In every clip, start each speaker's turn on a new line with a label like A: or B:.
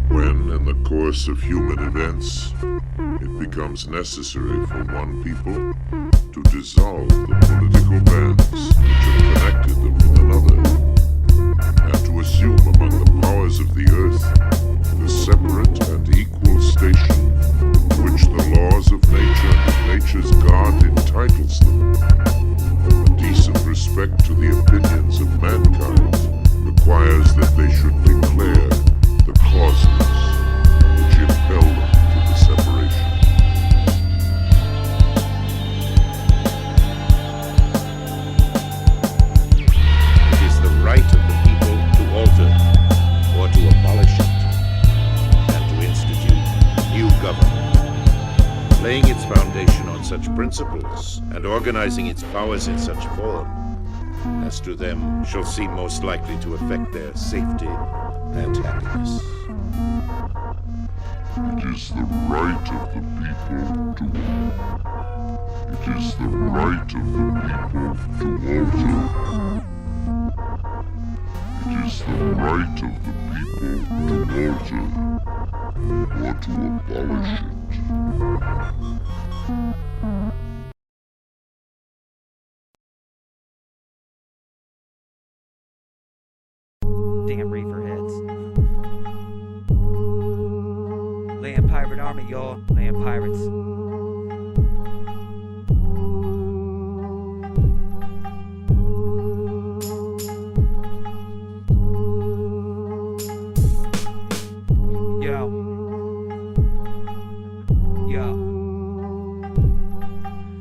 A: When, in the course of human events, it becomes necessary for one people to dissolve the political bands which have connected them with another, and to assume among the powers of the earth the separate and equal station to which the laws of nature and nature's God entitles them, a decent respect to the opinions of mankind requires that they should declare the causes which impel them to the separation.
B: It is the right of the people to alter or to abolish it, and to institute new government, laying its foundation on such principles and organizing its powers in such form as to them shall seem most likely to affect their safety and happiness.
A: It is the right of the people to It is the right of the people to alter. It is the right of the people to alter or to abolish it.
C: Damn reefer heads. Land pirate army, y'all. Land pirates.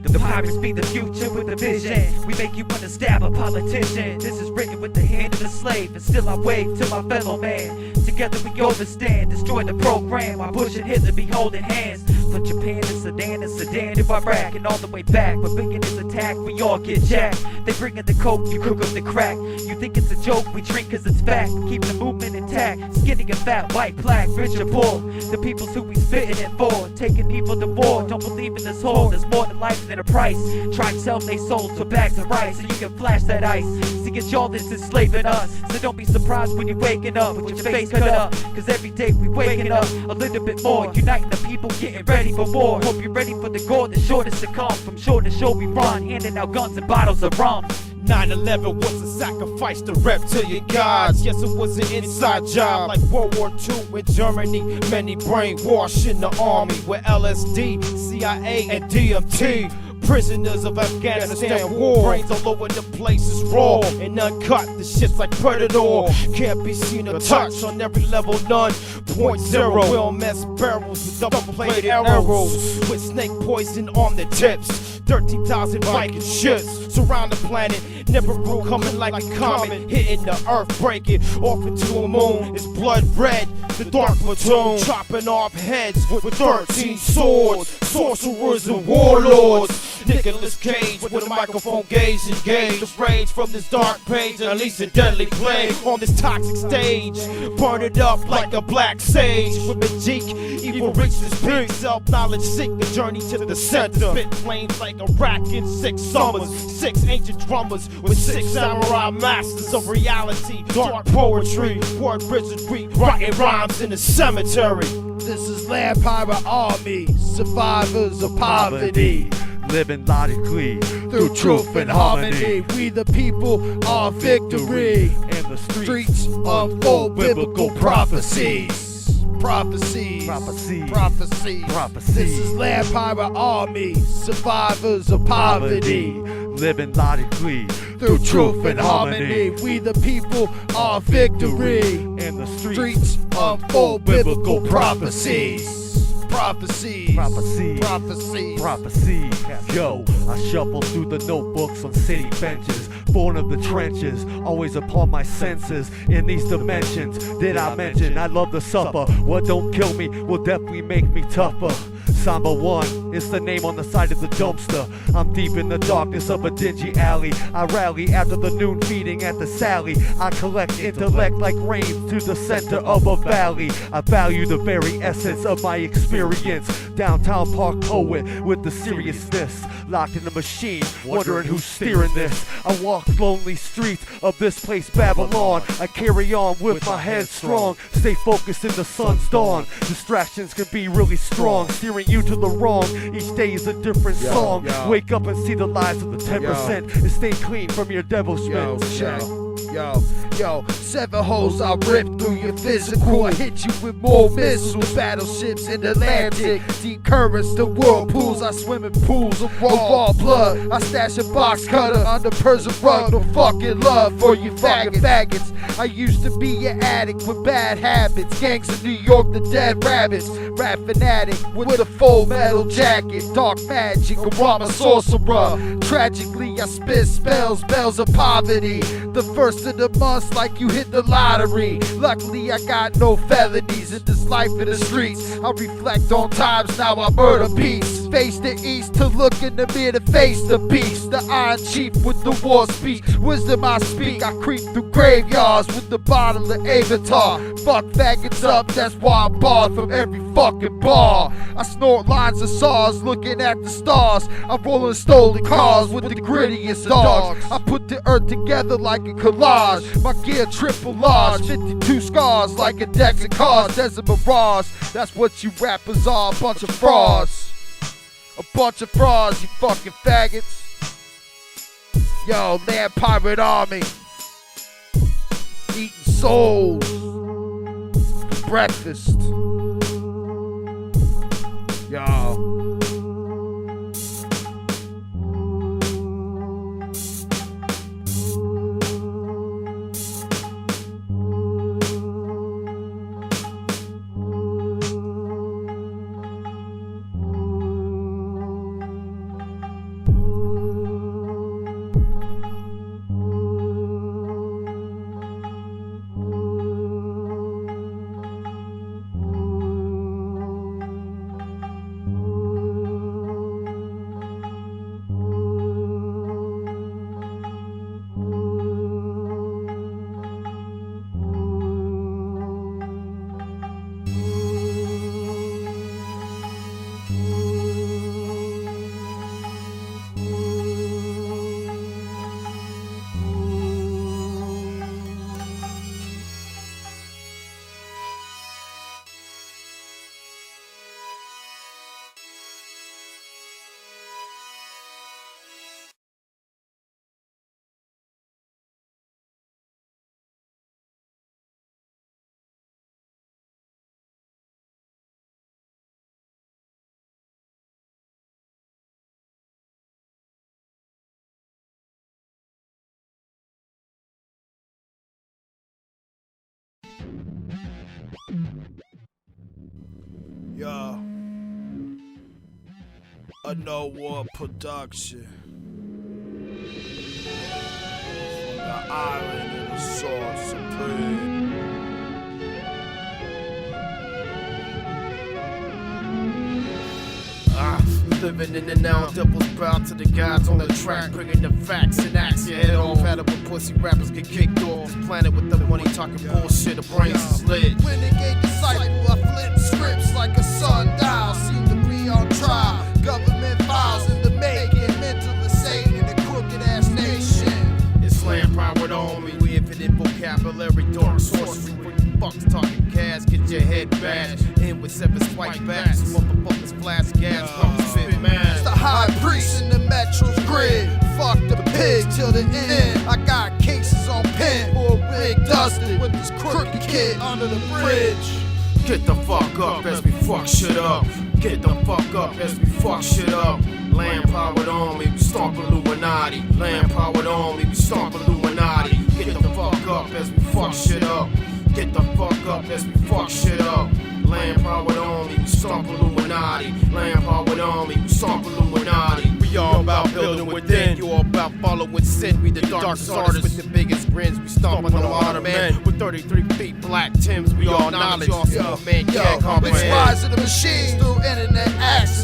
C: The pirates be the future with the vision. We make you wanna stab a politician. This is written with the hand of the slave, and still I wave to my fellow man. Together we overstand, destroy the program while Bush and Hitler be holding hands. From Japan to Sudan and Sudan to Iraq and all the way back. When bringing is attacked, we all get jacked. They bring in the coke, you cook up the crack. You think it's a joke, we drink cause it's fact. Keep the movement intact, skinny and fat, white, black, rich or poor. The people's who we spitting it for, taking evil to war. Don't believe in this whole, there's more than life than a price. Try to sell they sold to bags of rice, so you can flash that ice. See, it's y'all that's enslaving us, so don't be surprised when you're waking up with your face cut up. Cause every day we waking up a little bit more, uniting the people, getting ready for war. Hope you're ready for the gore, the shortest to come. From shore to shore we run, handing out guns and bottles of rum.
D: 9/11 was a sacrifice to reptilian gods. Yes, it was an inside job like World War II in Germany. Many brainwashed in the army with LSD, CIA, and DMT. Prisoners of Afghanistan war, brains all over the place is raw and uncut. The shit's like Predator, can't be seen or touched on every level. None. 0.0. Well mess barrels with double-plated arrows with snake poison on the tips. 13,000 Viking ships surround the planet. Never rule coming like a comet, hitting the earth, breaking off into a moon. It's blood red, the dark platoon, chopping off heads with 13 swords, sorcerers and warlords. Nicolas Cage with a microphone gaze engage the rage from this dark page, and unleash a deadly plague on this toxic stage. Burn it up like a black sage with magic. Evil reaches peak, self-knowledge seek the journey to the center. Spit flames like a rack in 6 summers. 6 ancient drummers with 6 samurai masters of reality. Dark poetry, word wizardry, writing rhymes in the cemetery.
E: This is Land Pirate Army, survivors of poverty.
F: Living logically
E: Through truth and harmony, we the people are victory.
F: and the
E: Streets unfold biblical prophecies. Prophecies.
F: Prophecies.
E: Prophecies.
F: Prophecies.
E: This is Land Pirate Army, survivors of poverty.
F: Living logically
E: Through truth and harmony, we the people are victory.
F: and the
E: Streets unfold biblical prophecies. Prophecies.
F: Prophecies.
E: Prophecies.
F: Prophecy. Yo, I shuffle through the notebooks on city benches, born of the trenches, always upon my senses. In these dimensions, did I mention I love to suffer? What don't kill me will definitely make me tougher. Samba 1 is the name on the side of the dumpster. I'm deep in the darkness of a dingy alley. I rally after the noon feeding at the Sally. I collect intellect like rain to the center of a valley. I value the very essence of my experience. Downtown park poet with the seriousness. Locked in a machine, wondering who's steering this. I walk lonely streets of this place, Babylon. I carry on with my head strong. Stay focused in the sun's dawn. Distractions can be really strong, steering you to the wrong. Each day is a different song. Wake up and see the lies of the 10% and stay clean from your devil's
E: Yo, 7 holes I rip through your physical. I hit you with more missiles, battleships in the Atlantic, deep currents, the whirlpools. I swim in pools of raw blood. I stash a box cutter under Persian rug. No fucking love for you faggots. I used to be an addict with bad habits. Gangs of New York, the dead rabbits. Rap fanatic with a full metal jacket. Dark magic, a Rama sorcerer. Tragically, I spit spells, bells of poverty. The first of the months like you hit the lottery. Luckily I got no felonies in this life in the streets. I reflect on times now I murder peace. Face the east to look in the mirror to face the beast. The Iron Chief with the war speech. Wisdom I speak. I creep through graveyards with the bottle of Avatar. Fuck faggots up, that's why I'm barred from every fucking bar. I snort lines of saws looking at the stars. I'm rolling stolen cars with the grittiest dogs. I put the earth together like a collage. My gear triple large, 52 scars like a deck of cards. There's a mirage, that's what you rappers are, a bunch of frauds. A bunch of frauds, you fucking faggots. Yo, Land Pirate Army, eating souls for breakfast. Yo.
D: Yo, a No War production. From the island of the Source Supreme. Living in the now, devil's bound to the gods on the track, bringing the facts and axe your head off. Had up with pussy rappers get kicked off this planet with the money talking bullshit, the brains is lit. Renegade disciple, I flip scripts like a sundial, seem to be on trial. Government files in the making, mental insane in a crooked ass nation. It's land powered on me, we infinite vocabulary, dark sorcery. Fucks talking cash, get your head bashed. In with 7 swipe backs, motherfuckers flash gas, fit man. It's the high priest in the Metro's grid. Fuck the pig till the end. I got cases on pen for a rig dusted with this crooked kid under the bridge. Get the fuck up as we fuck shit up. Get the fuck up as we fuck shit up. Land powered on me, we stomp Illuminati. Land powered on me, we stomp Illuminati. Get the fuck up as we fuck shit up. Get the fuck up as we fuck shit up. Land powered on me, we stomp Illuminati. Land powered on me, we stomp Illuminati. We all about building within, you all about following sin. We the darkest artists with the biggest grins. We stomp on a lot of men with 33 feet black Timbs. We all knowledge, man can't comprehend. It's rise of the machines through internet access.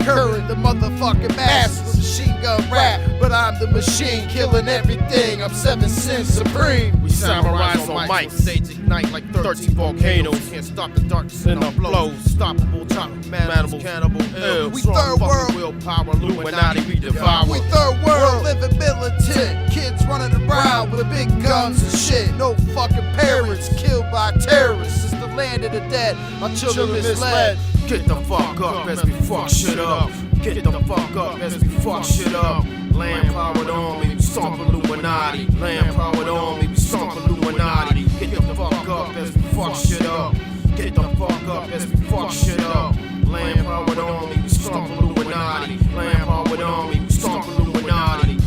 E: current, the motherfucking masters, machine gun rap. But I'm the machine killing everything. I'm 7 Sins supreme.
D: We samurais on mics, stage ignite like 13 volcanoes. Can't stop the darkness in our flows. Stoppable, top animals, cannibal, ill.
E: We
D: Strong
E: third
D: fucking
E: world.
D: willpower, Illuminati, we devour.
E: We third world, living militant. Kids running around with big guns and shit. No fucking parents killed by terrorists. It's the land of the dead. Our children misled.
D: Get the fuck up as we fuck shit up. Get the fuck up as we fuck shit up. Land powered army, we stomp Illuminati. Land powered army, we stomp Illuminati. Get the fuck up as we fuck shit up. Get the fuck up as we fuck shit up. Land powered army, we stomp Illuminati. Land powered army, we stomp Illuminati.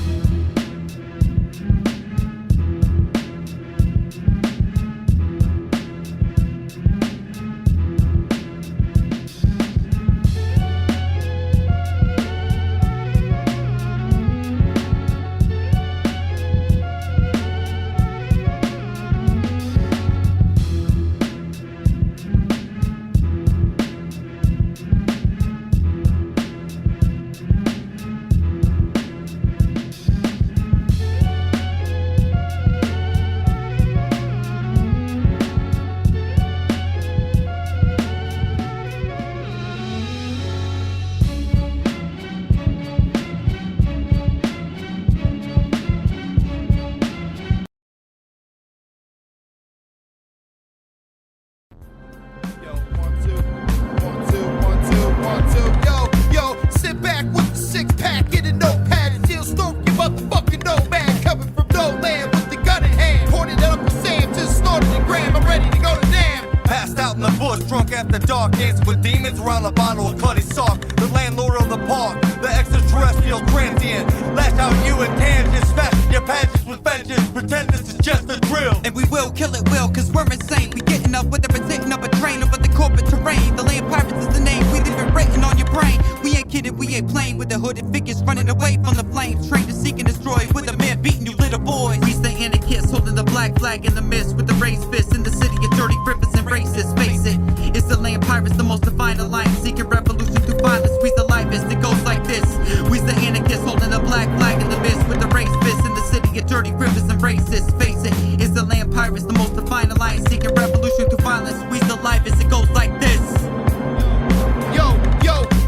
E: Sit back with the 6-pack, get a notepad and still stroke your motherfucking old man. Coming from no land with the gun in hand. Pointed at Uncle Sam, just snorted the gram. I'm ready to go to damn.
G: Passed out in the bush, drunk after dark, dancing with demons around a bottle of Cuddy Sock. The landlord of the park, the extraterrestrial transient. Lash out you and tangents, smashing your patches with vengeance. Pretend this is just a drill.
H: And we will kill it, cause we're insane. We getting up with it, sitting up a train over the corporate terrain. The land pirates is the name, we leave it written on your brain. We ain't kidding, we ain't playing with the hooded figures running away from the flames. Trained to seek and destroy with a man beating you little boys. We stay anarchists, holding the black flag in the mist with the raised fist in the city of dirty rivers and racists. Face it, it's the land pirates, the most defiant alliance, seeking revolution through violence. We's the livest, it goes like this. We's the anarchists, holding the black flag in the mist with the raised fist in the city of dirty rivers and racists. Face it, it's the land pirates, the most defiant alliance, seeking revolution through violence. We's the livest, it goes like this.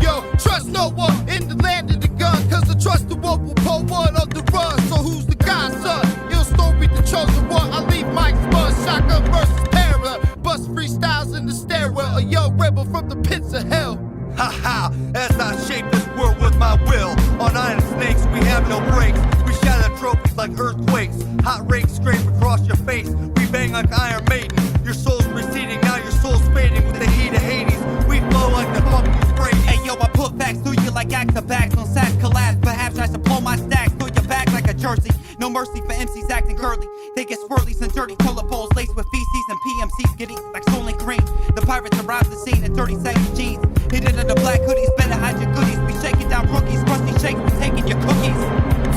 E: Yo, trust no one in the land of the gun, cause the trusted one will pull one on the run. So who's the godson? Ill story, the chosen one. I leave Mike's buzz, shotgun versus terror. Bust freestyles in the stairwell, a young rebel from the pits of hell.
G: Ha ha, as I shape this world with my will. On iron snakes, we have no breaks. We shatter trophies like earthquakes. Hot rakes scrape across your face. We bang like Iron Maiden. Your soul's receding, now your soul's fading with the heat of Hades. We flow like the fucking spray.
H: Hey yo, I put facts through you like acts of backs on sack collapse. Perhaps I should pull my stacks through your back like a jersey. No mercy for MCs acting curly. They get swirlies and dirty toilet bowls laced with feces, and PMCs get eaten like stolen cream. The pirates arrive the scene in 30 seconds jeans. Hidden under black hoodies, better hide your goodies. We shaking down rookies, crusty shakes, we taking your cookies.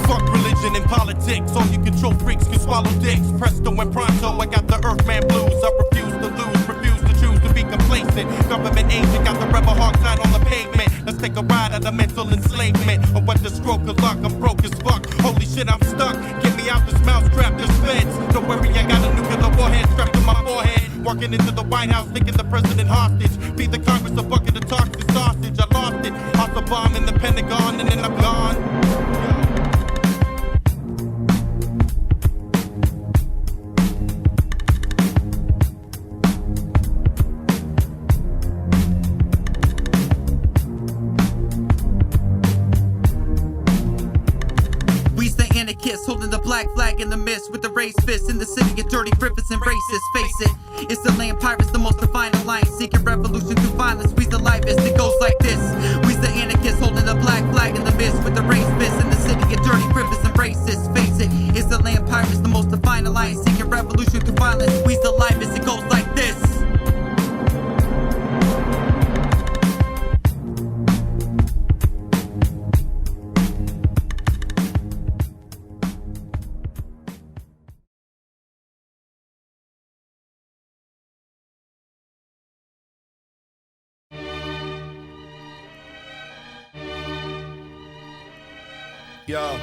G: Fuck religion and politics. All you control freaks can swallow dicks. Presto and pronto, I got the Earthman blues. I refuse to lose, refuse to choose to be complacent. Government agent got the rebel hard sign on the pavement. Let's take a ride out of mental enslavement. Or what the stroke of luck, I'm broke as fuck. Holy shit, I'm stuck. Get me out this mousetrap, this feds. Don't worry, I got a nuclear warhead strapped to my forehead. Walking into the White House, thinking the president hostage. Be the Congress a bucket of toxic sausage. I lost it. Off the bomb in the Pentagon, and then I'm gone.
H: Anarchists holding the black flag in the mist with the raised fist in the city of dirty rivers and racists. Face it, it's the land pirates, the most defiant alliance, seeking revolution through violence. We's the livest, it goes like this. We's the anarchists holding the black flag in the mist with the raised fist in the city of dirty rivers and racists. Face it, it's the land pirates, the most defiant alliance, seeking revolution through violence. We's the livest, it goes like this.
I: Yo,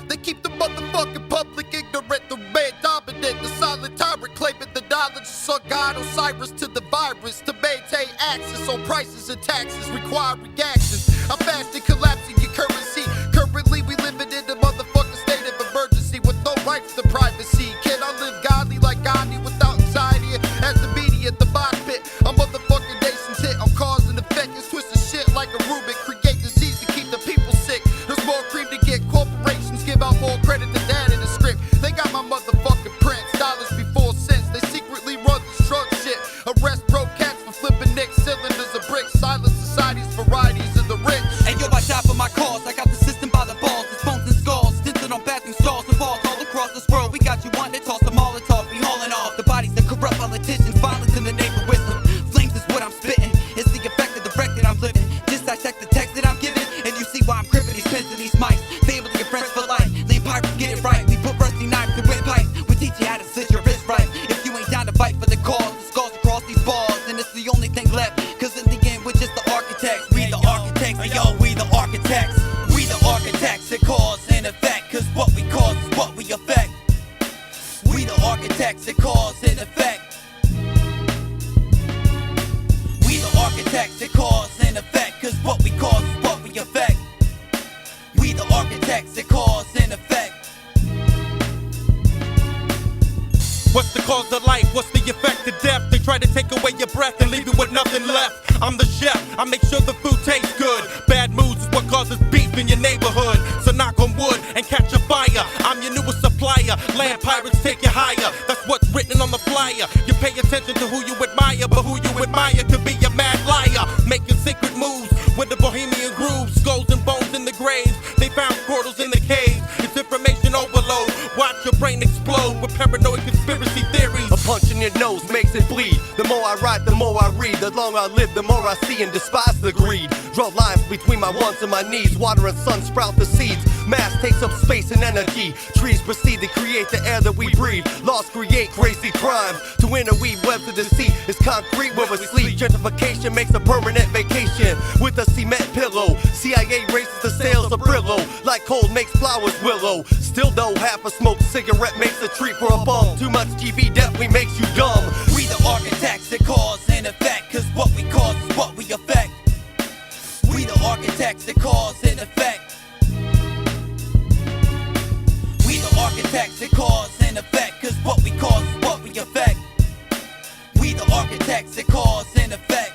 I: they keep the motherfucking public ignorant, the red dominant, the silent tyrant claiming the knowledge of Sun God Osiris to the virus to maintain access on prices and taxes require reactions. I'm fast in collapsing your currency. Currently we living in the motherfucking state of emergency with no rights to privacy. Can I live godly like Gandhi without anxiety? As the media at the mosh pit, I'm motherfucking nation's hit. I'm causing effect, it's twisting shit like a Rubik. Create disease to keep the people sick. There's more cream to get. Corporations give out more credit than that in the script. They got my motherfucking prints, dollars before cents. They secretly run this drug shit. Arrest broke cats for flipping Nick cylinders of bricks. Silent societies, varieties of the rich.
H: Hey yo, I die for my cause. I got the system by the balls. It's bones and skulls, tinted on bathroom stalls and balls all across this world. We got you one that toss the Molotov. We hauling off the bodies of corrupt politicians. Violence in the name of wisdom. Flames is what I'm spitting. It's the effect of the wreck that I'm living. Just dissect the text that I'm giving, and you see why I'm cripping these pens and these mics. They able to get friends for life. Lean pirates get it right. We put rusty knives and windpipes. We teach you how to slit your wrist right. If you ain't down to fight for the cause, the skulls across these bars, and it's the only thing left. Cause in the end, we're just the architects. We the architects, hey yo, we the architects. We the architects that cause and effect. Cause what we cause is what we affect. We the architects that cause and effect. We the architects that cause and effect. Cause what we cause is what we affect. We the architects that cause and effect.
G: What's the cause of life? What's the effect of death? They try to take away your breath and leave you with nothing left. I'm the chef, I make sure the food tastes good. Bad moods is what causes beef in your neighborhood. So knock on wood and catch a fire. I'm your newest supplier. Land pirates take you higher. That's what's written on the flyer. You pay attention to who you admire, but who you admire could be a mad liar. Making secret moves with the bohemian grooves. Skulls and bones in the graves. They found portals in the caves. It's information overload. Watch your brain explode with paranoid conspiracy theories.
J: A punch in your nose makes it bleed. The more I write, the more I read. The longer I live, the more I see and despise the greed. Draw lines between my wants and my needs. Water and sun sprout the seeds. Mass takes up space and energy. Trees proceed to create the air that we breathe. Laws create crazy crimes. To interweave webs of deceit is concrete where we sleep. Gentrification makes a permanent vacation with a cement pillow. CIA raises the sales of Brillo. Like coal makes flowers willow. Still though, half a smoked cigarette makes a treat for a bum. Too much TV definitely makes you dumb.
H: We the architects that cause and effect. Cause what we cause is what we affect. We the architects that cause and effect. We the architects that cause and effect. Cause what we cause is what we affect. We the architects that cause and effect.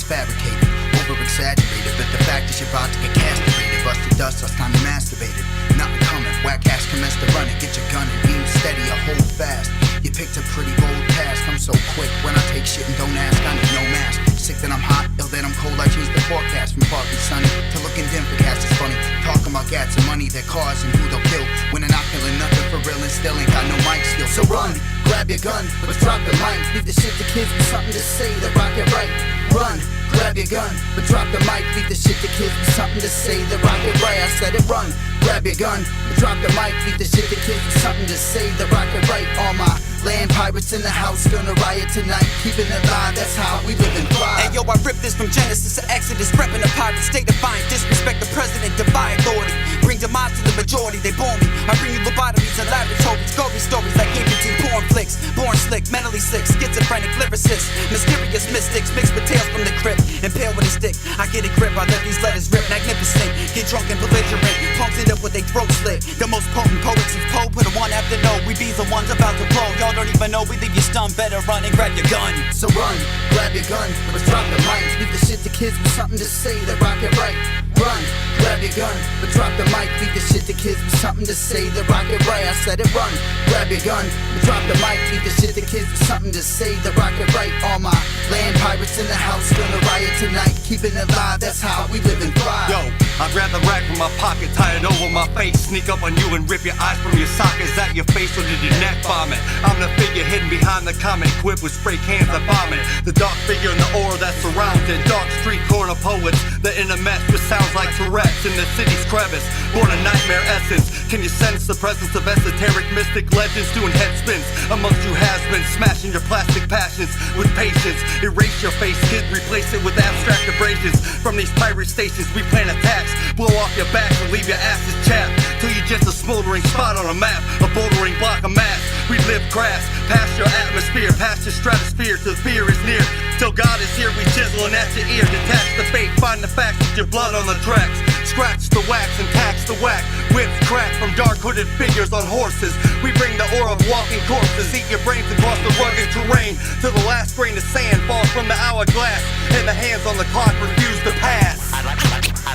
K: Fabricated, over-exaggerated, but the fact is you're about to get castrated. Busted dust, so it's time you masturbated. Nothing coming, whack ass commence to run it. Get your gun and aim steady or hold fast. You picked a pretty bold task, I'm so quick when I take shit and don't ask, I need no mask. Sick that I'm hot, ill that I'm cold, I change the forecast from partly sunny to looking dim for cast. It's funny, talking about gats and money, their cars and who they'll kill. When they're not feeling nothing for real and still ain't got no mic skill. So run, grab your gun, but drop the mic. Leave the shit to kids with something to say that rock it right. Run, grab your gun, but drop the mic. Leave the shit to kids with something to say that rock it right. I said it, run, grab your gun, but drop the mic. Leave the shit to kids with something to say that rock it right. All my land pirates in the house gonna riot tonight. Keeping it live, that's how we live and thrive.
H: Hey yo, I ripped this from Genesis to Exodus, repping the pirate state defiant. Disrespect the president, defy authority. Bring demise to the majority, they bore me. I bring you lobotomies and laboratories, gory stories like amputee porn flicks. Born slick, mentally sick, schizophrenic lyricists. Mysterious mystics mixed with tales from the crypt. Impale with a stick, I get a grip, I let these letters rip. Magnificent, get drunk and belligerent. Punks it up with their throat slit. The most potent poets since Poe put a one after no. We be the ones about to blow. Y'all don't even know we leave you done, better run and grab your gun.
K: So run, grab your gun, let's drop the mic. Leave the shit to kids with something to say that rock it right. Run, grab your gun, but drop the mic. Leave the shit to kids with something to say that rock it right. I said it, run, grab your gun, but drop the mic. Leave the shit to kids with something to say that rock it right. All my land pirates in the house gonna riot tonight. Keeping it live, that's how we live and thrive.
J: Yo, I grab the rack from my pocket, tie it over my face, sneak up on you and rip your eyes from your sockets. At your face or did your neck vomit? I'm the figure hidden behind the comet, equipped with spray cans that vomit. The dark figure in the aura that surrounds it. Dark street corner poets, the inner mesh with sounds like Tourette's in the city's crevice. Born a nightmare essence. Can you sense the presence of esoteric mystic legends doing head spins amongst you has-beens, smashing your plastic passions with patience? Erase your face, kid, replace it with abstract abrasions. From these pirate stations we plan attacks, blow off your back and leave your asses chapped till you're just a smoldering spot on a map, a bouldering block of mass. We live crass, past your atmosphere, past your stratosphere, till fear is near. Till God is here, we chiseling at your ear. Detach the fake, find the facts with your blood on the tracks. Scratch the wax and tax the whack. Whips crack from dark hooded figures on horses. We bring the aura of walking corpses. Eat your brains across the rugged terrain till the last grain of sand falls from the hourglass and the hands on the clock refuse to pass.
L: I'd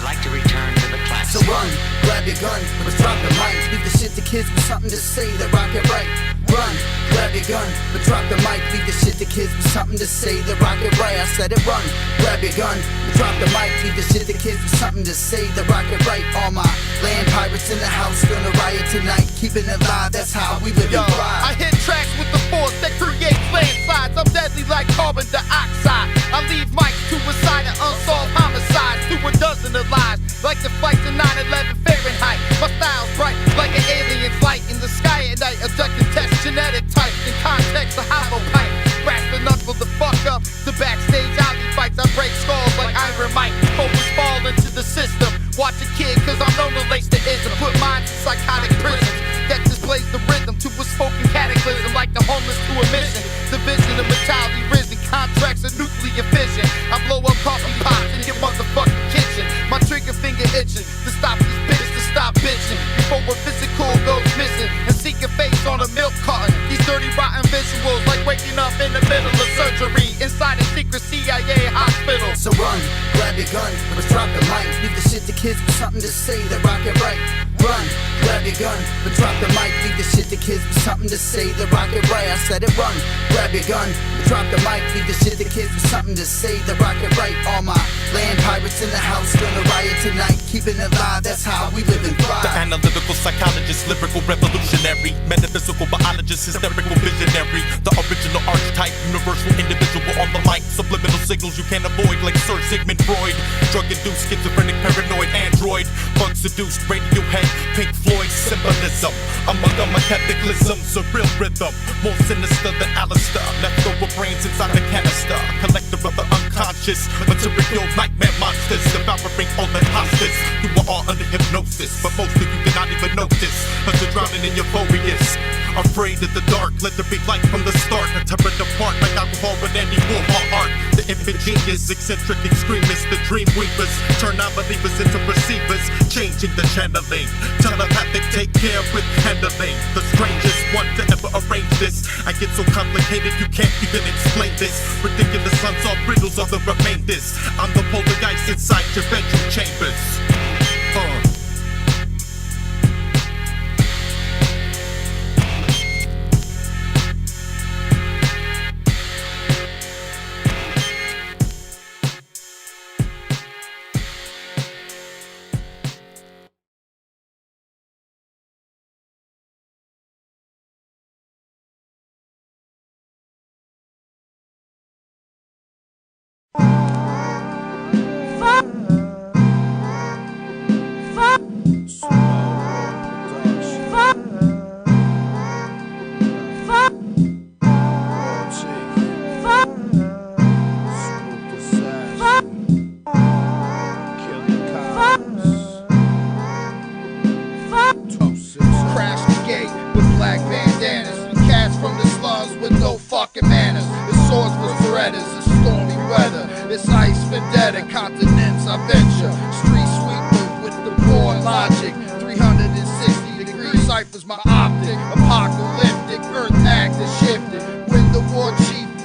L: like to return to the class.
K: So run, grab your gun, let's drop the mic. Leave the shit to kids with something to say that rock it right. Run, grab your gun, but drop the mic. Leave the shit to kids with something to say that rock it right. I said it, run, grab your gun, but drop the mic. Leave the shit to kids with something to say that rock it right. All my land pirates in the house gonna riot tonight. Keeping it live, that's how we live and thrive.
I: I hit tracks with the force that creates landslides. I'm deadly like carbon dioxide. I leave mics to recite an unsolved homicides through a dozen of lies, like the flight to 9/11 Fahrenheit. My style's bright like an alien's light in the sky at night. Abducted test genetic type in context of hollow pipe. Crash the knuckle the fuck up. The backstage alley fights, I break skulls like Iron Mike. Focus fall into the system. Watch a kid, cause I'm known to lace the ism. Put minds in psychotic prisons that displays the rhythm to a spoken cataclysm, like the homeless to a mission. The vision of mentality risen, contracts of nuclear fission. I blow up coffee pots in your motherfucking kitchen. My trigger finger itching to stop these bitches to stop bitching before a physical goes missing and seek a face on a milk carton. These dirty rotten visuals like waking up in the middle of surgery inside a secret CIA hospital.
K: So run, grab your gun, let's drop the mic. Leave the shit to kids with something to say that rock it right. Run, grab your gun, but drop the mic. Leave the shit to kids with something to say that rock it right. I said it, run, grab your gun, but drop the mic. Leave the shit to kids with something to say that rock it right. All my land pirates in the house gonna riot tonight. Keeping it live, that's how we live and thrive.
G: The analytical psychologist, lyrical revolutionary, metaphysical biologist, hysterical visionary, the original archetype, universal individual on the mic, subliminal signals you can't avoid like Sir Sigmund Freud, drug-induced, schizophrenic, paranoid android, bug-seduced, Radiohead, Pink Floyd, symbolism, among them a cataclysm, surreal rhythm, more sinister than Alistair, leftover brains inside the canister, collector of the unconscious, material nightmare monsters, devouring all the hostage. You are all under hypnosis, but most of you cannot even notice, cause you're drowning in euphorious. Afraid of the dark, let there be light from the start. I tear it apart like alcohol with any war or art. The infant genius, eccentric extremists, the dream weavers, turn non-believers into receivers, changing the channeling. Telepathic, take care with handling. The strangest one to ever arrange this. I get so complicated you can't even explain this. Ridiculous unsolved riddles are the remainders. I'm the poltergeist inside your bedroom chambers.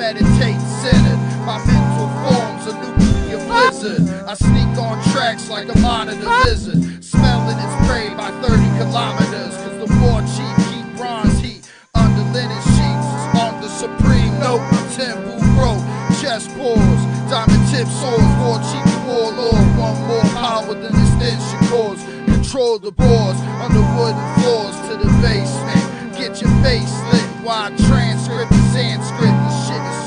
E: meditate centered. My mental forms a nuclear blizzard. I sneak on tracks like a monitor lizard, smelling its prey by 30 kilometers. Cause the war chief keep bronze heat under linen sheets. On the supreme note, temple rope, chest pulls, diamond tip swords, war chief, warlord. One more power than extension cords. Control the boards on the wooden floors to the basement. Get your face lit while I transcript the Sanskrit. This shit is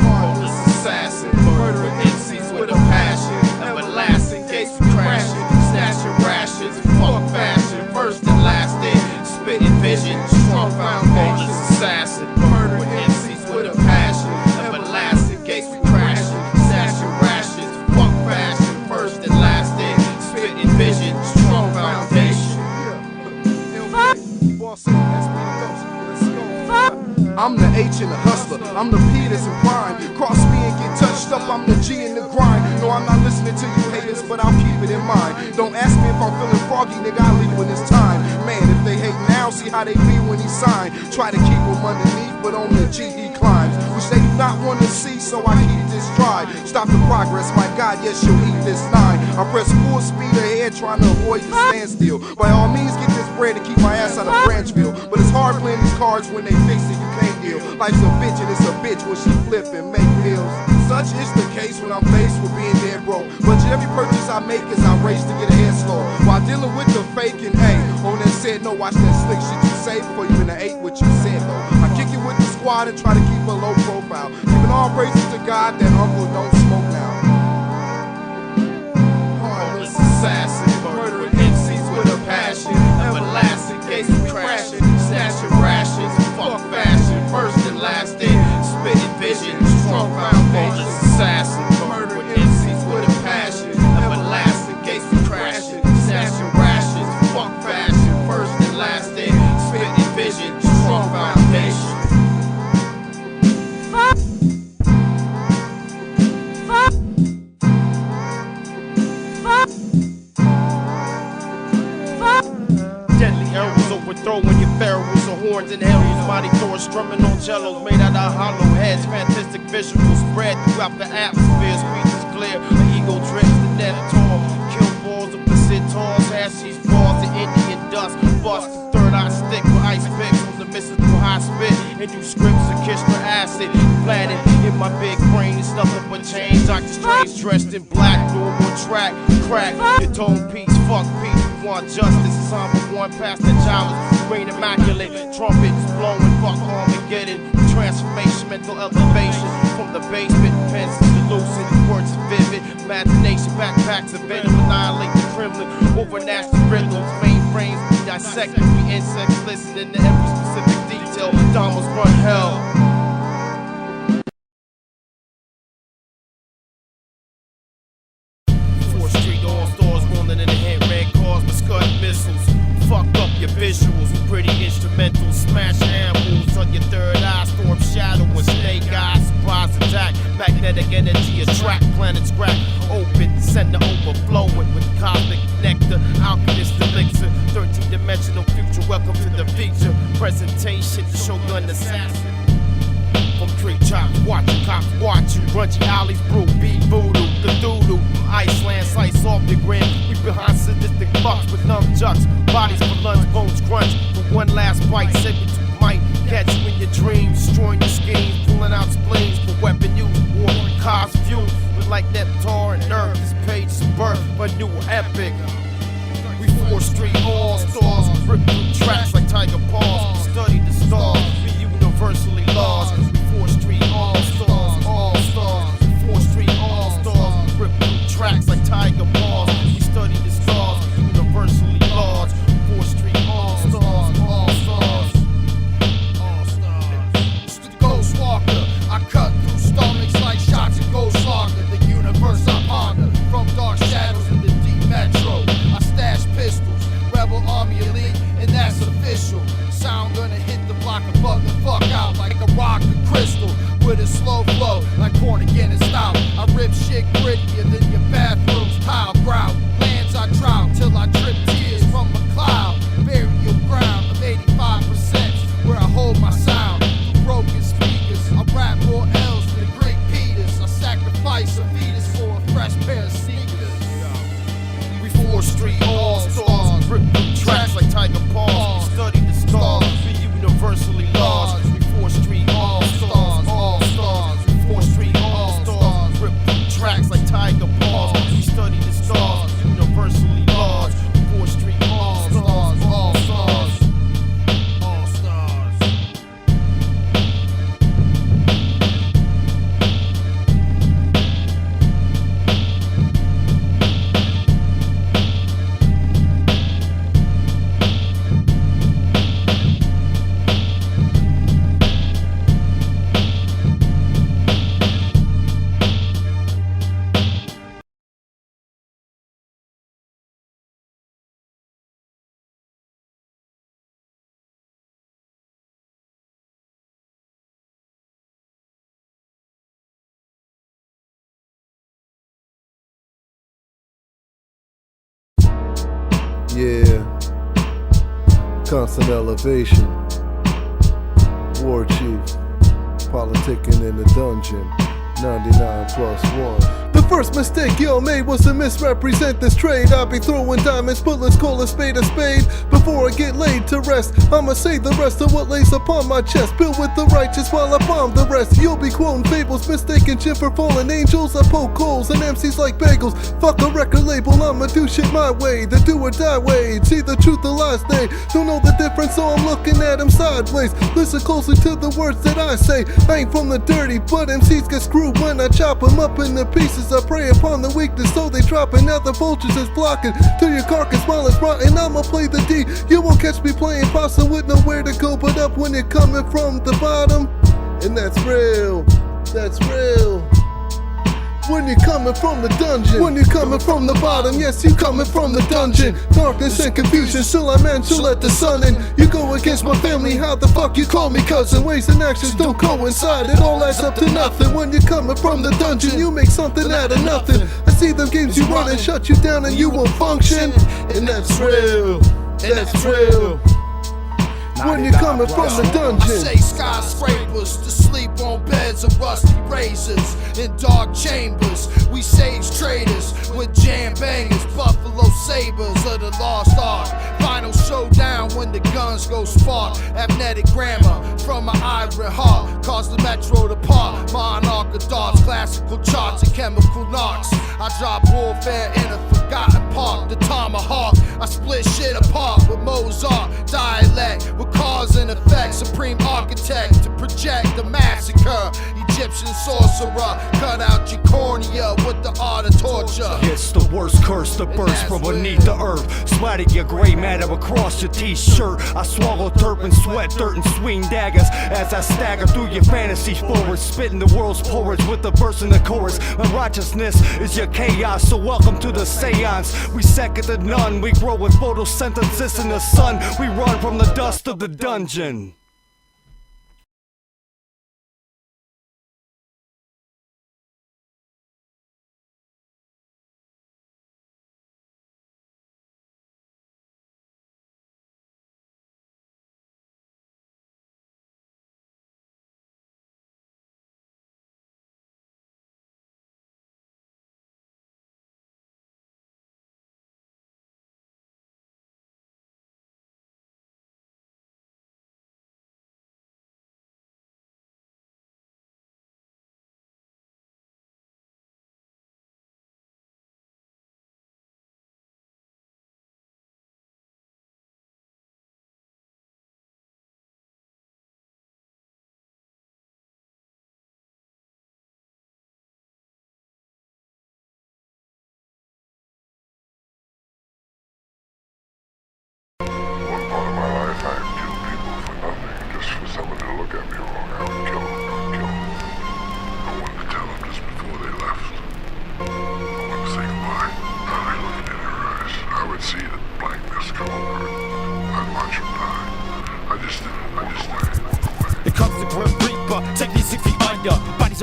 D: Heartless assassin, murder MCs with a passion. Everlasting gates for crashing, snatching rations, fuck fashion, first and last day, spitting vision, strong foundation. Assassin, murder MCs with a passion. Everlasting gates for crashing, snatching rations, fuck fashion, first and last day, spitting vision, strong foundation.
M: I'm the H and the hustler, I'm the P that's in prime. Cross me and get touched up, I'm the G in the grind. No, I'm not listening to you haters, but I'll keep it in mind. Don't ask me if I'm feeling froggy, nigga, I'll leave when it's time. Man, if they hate now, see how they be when he sign. Try to keep him underneath, but on the G he climbs. Which they do not want to see, so I keep this stride. Stop the progress, my God, yes, you'll eat this 9. I press full speed ahead, trying to avoid the standstill. By all means, get this bread and keep my ass out of Branchville. But it's hard playing these cards when they fix it, you can't deal. Life's a bitch and it's a bitch when she flip and make deals. Such is the case when I'm faced with being dead broke. But every purchase I make is I race to get ahead slow. While dealing with the fake and A. On that said, no, watch that slick shit you say before you even ate what you said though. I kick it with the squad and try to keep a low profile. Giving all praises to God that uncle don't smoke now.
D: Heartless assassin, murdering MCs with a passion. Everlasting gates for crashing, snatching rations, fuck fashion, first and last day, spitting vision, strong foundation. Assassin, murdering MCs with a passion. Everlasting gates for crashing, snatching rations, fuck fashion, first and last day, spitting vision, strong foundation. Deadly arrows overthrowing your pharaohs of horns and heralds. Mighty Thor strumming on cellos made out of hollow heads. Fantastic visuals spread throughout the atmosphere. Speeches clear, my ego drips the net tall. Kill balls of the sitars, hashish balls of Indian dust. Bust the third eye stick with ice picks on the mystical high spit. And new scripts of Kishner acid. Planted in my big brain, it's nothing but change. Dr. Strange dressed in black, doing more track. Crack your tone piece, fuck peace. Want justice, somber one past the challenge. Rain immaculate, trumpets blowing, fuck Armageddon. Transformation, mental elevation. From the basement, pencils to lucid, words are vivid. Imagination, backpacks of venom, annihilate the Kremlin. Over nasty riddles, mainframes, we dissect, we insects, listening to every specific detail. Damos run hell. Street Allstars rolling in the hand, red cars with scud missiles. Fuck up your visuals with pretty instrumentals. Smash animals on your third eye, storm shadow and snake eyes. Surprise attack, magnetic energy attract. Planets crack open, sender overflowing with cosmic nectar. Alchemist elixir, 13-dimensional future. Welcome to the feature presentation. The Shogun Assassin. From tree chops, watching cops, watching grungy alleys, brew, beat, voodoo, Cthulhu. From Iceland, slice off the grin. We behind sadistic fucks with nunchucks, bodies for lunch, bones crunch. For one last bite, segment you might catch you in your dreams, destroying your schemes, pulling out spleens for weapon use, war, Cauze Effect. But like Neptar and Earth, this page is birth of a new epic. We 4 Street Allstars, rip through tracks like tiger paws. We study the stars, we universally lost. 4 Street Allstars, All-Stars. 4 Street Allstars, rip through tracks like tiger paws. We study the stars, universally lost. 4 Street Allstars, All-Stars.
E: It's the Ghost Walker. I cut through stomachs like shots of Ghost Walker. The universe I ponder, from dark shadows in the deep metro. I stash pistols, rebel army elite, and that's official. Sound gonna hit the block and bug the fuck out like a rock of crystal with a slow flow like corn again and stout. I rip shit grittier than your bathroom's tile grout. Lands I drought till I drip tears from a cloud. Burial ground of 85% where I hold my sound. Through broken speakers
N: Constant elevation. War chief. Politicking in the dungeon. 99+1. The first mistake y'all made was to misrepresent this trade. I be throwing diamonds, bullets, call a spade. Before I get laid to rest, I'ma say the rest of what lays upon my chest. Built with the righteous while I bomb the rest. You'll be quoting fables, mistaken shit for fallen angels. I poke holes and MCs like bagels. Fuck a record label, I'ma do shit my way. The do or die way, see the truth or lies, they don't know the difference, so I'm looking at them sideways. Listen closely to the words that I say. I ain't from the dirty, but MCs get screwed when I chop them up into pieces. I prey upon the weakness, so they drop, and now the vultures is blocking to your carcass while it's rotten. I'ma play the D. You won't catch me playing pasta with nowhere to go but up when you're coming from the bottom. And that's real. That's real. When you're coming from the dungeon, when you're coming from the bottom, yes, you coming from the dungeon. Darkness and confusion, still I manage to let the sun in. You go against my family, how the fuck you call me cousin? Ways and actions don't coincide, it all adds up to nothing. When you're coming from the dungeon, you make something out of nothing. I see them games you run and shut you down and you won't function. And that's real, that's real. When you're coming from the dungeon,
E: I say skyscrapers to sleep on beds of rusty razors in dark chambers. We sage traders with jam bangers, buffalo sabers of the lost art. Final showdown when the guns go spark. Amnetic grammar from my iron heart cause the metro to part. Monarch of darts, classical charts and chemical knocks. I drop warfare in a forgotten park. The tomahawk, I split shit apart with Mozart dialect. With cause and effect, supreme architect to project the massacre. Egyptian sorcerer, cut out your cornea with the art of torture.
J: It's the worst curse that bursts from beneath the earth, splatting your gray matter across your t-shirt. I swallow dirt and sweat dirt and swing daggers as I stagger through your fantasies forward, spitting the world's porridge with the verse and the chorus. My righteousness is your chaos, so welcome to the seance. We second to none, we grow with photosynthesis in the sun. We run from the dust of the dungeon.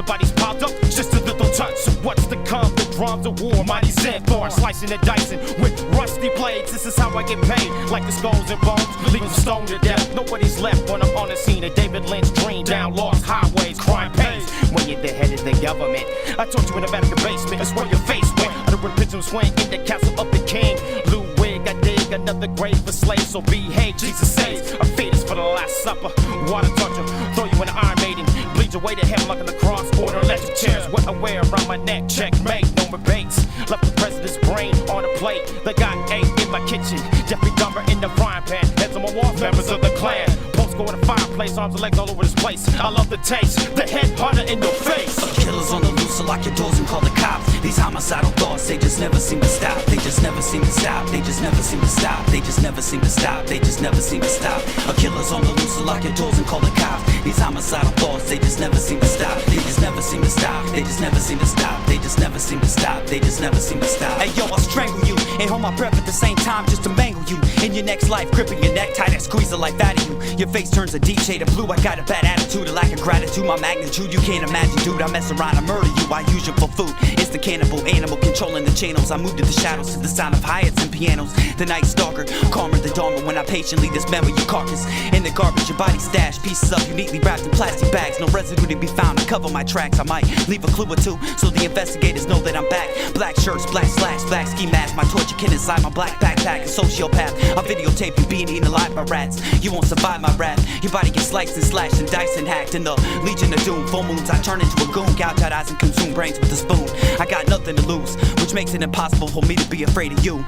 D: Bodies piled up, just a little touch. So what's the come? The drums of war, mighty Zen for slicing and dicing with rusty blades. This is how I get paid, like the skulls and bones, leaving stone to death. Nobody's left when I'm on the scene. A David Lynch dream down lost highways, crime pays. When you're the head of the government, I told you in the back of the basement, that's where your face went. Under a pigeon swing in the castle of the king. Lou wig, I dig another grave for slaves. So behave, Jesus saves. A fetus for the last supper. Water torture, throw you in the Iron Maiden. Bleed your way to hell like in the cross. Order electric chairs, what I wear around my neck. Checkmate, no rebates. Left the president's brain on a plate. They got 8 in my kitchen. Jeffrey Dahmer in the frying pan. Heads on my wall, members of the clan. Post go in the fireplace, arms and legs all over this place. I love the taste, the head hunter in your face.
O: Killers on the loose, so lock your doors and call the cops. These homicidal thoughts, they just never seem to stop. They just never seem to stop. They just never seem to stop. They just never seem to stop. They just never seem to stop. A killer's on the loose, so lock your doors and call the cops. These homicidal thoughts, they just never seem to stop. They just never seem to stop. They just never seem to stop. They just never seem to stop. They just never seem to stop.
P: Hey yo, I'll strangle you and hold my breath at the same time just to mangle you. In your next life, gripping your neck tight and squeeze the life out of you. Your face turns a deep shade of blue. I got a bad attitude, a lack of gratitude. My magnitude, you can't imagine, dude. I mess around and murder you. you, I use you for food. It's the cannibal animal controlling the channels. I move to the shadows to the sound of hi-hats and pianos. The night's darker, calmer than Dharma when I patiently dismember your carcass. In the garbage, your body stashed, pieces up neatly wrapped in plastic bags. No residue to be found to cover my tracks. I might leave a clue or two so the investigators know that I'm back. Black shirts, black slacks, black ski mask. My torture kit inside my black backpack. A sociopath, I videotape you being eaten alive by rats. You won't survive my wrath. Your body gets sliced and slashed and diced and hacked. In the Legion of Doom, full moons, I turn into a goon. Gouge out eyes and consume brains with a spoon. I got nothing to lose, which makes it impossible for me to be afraid of you.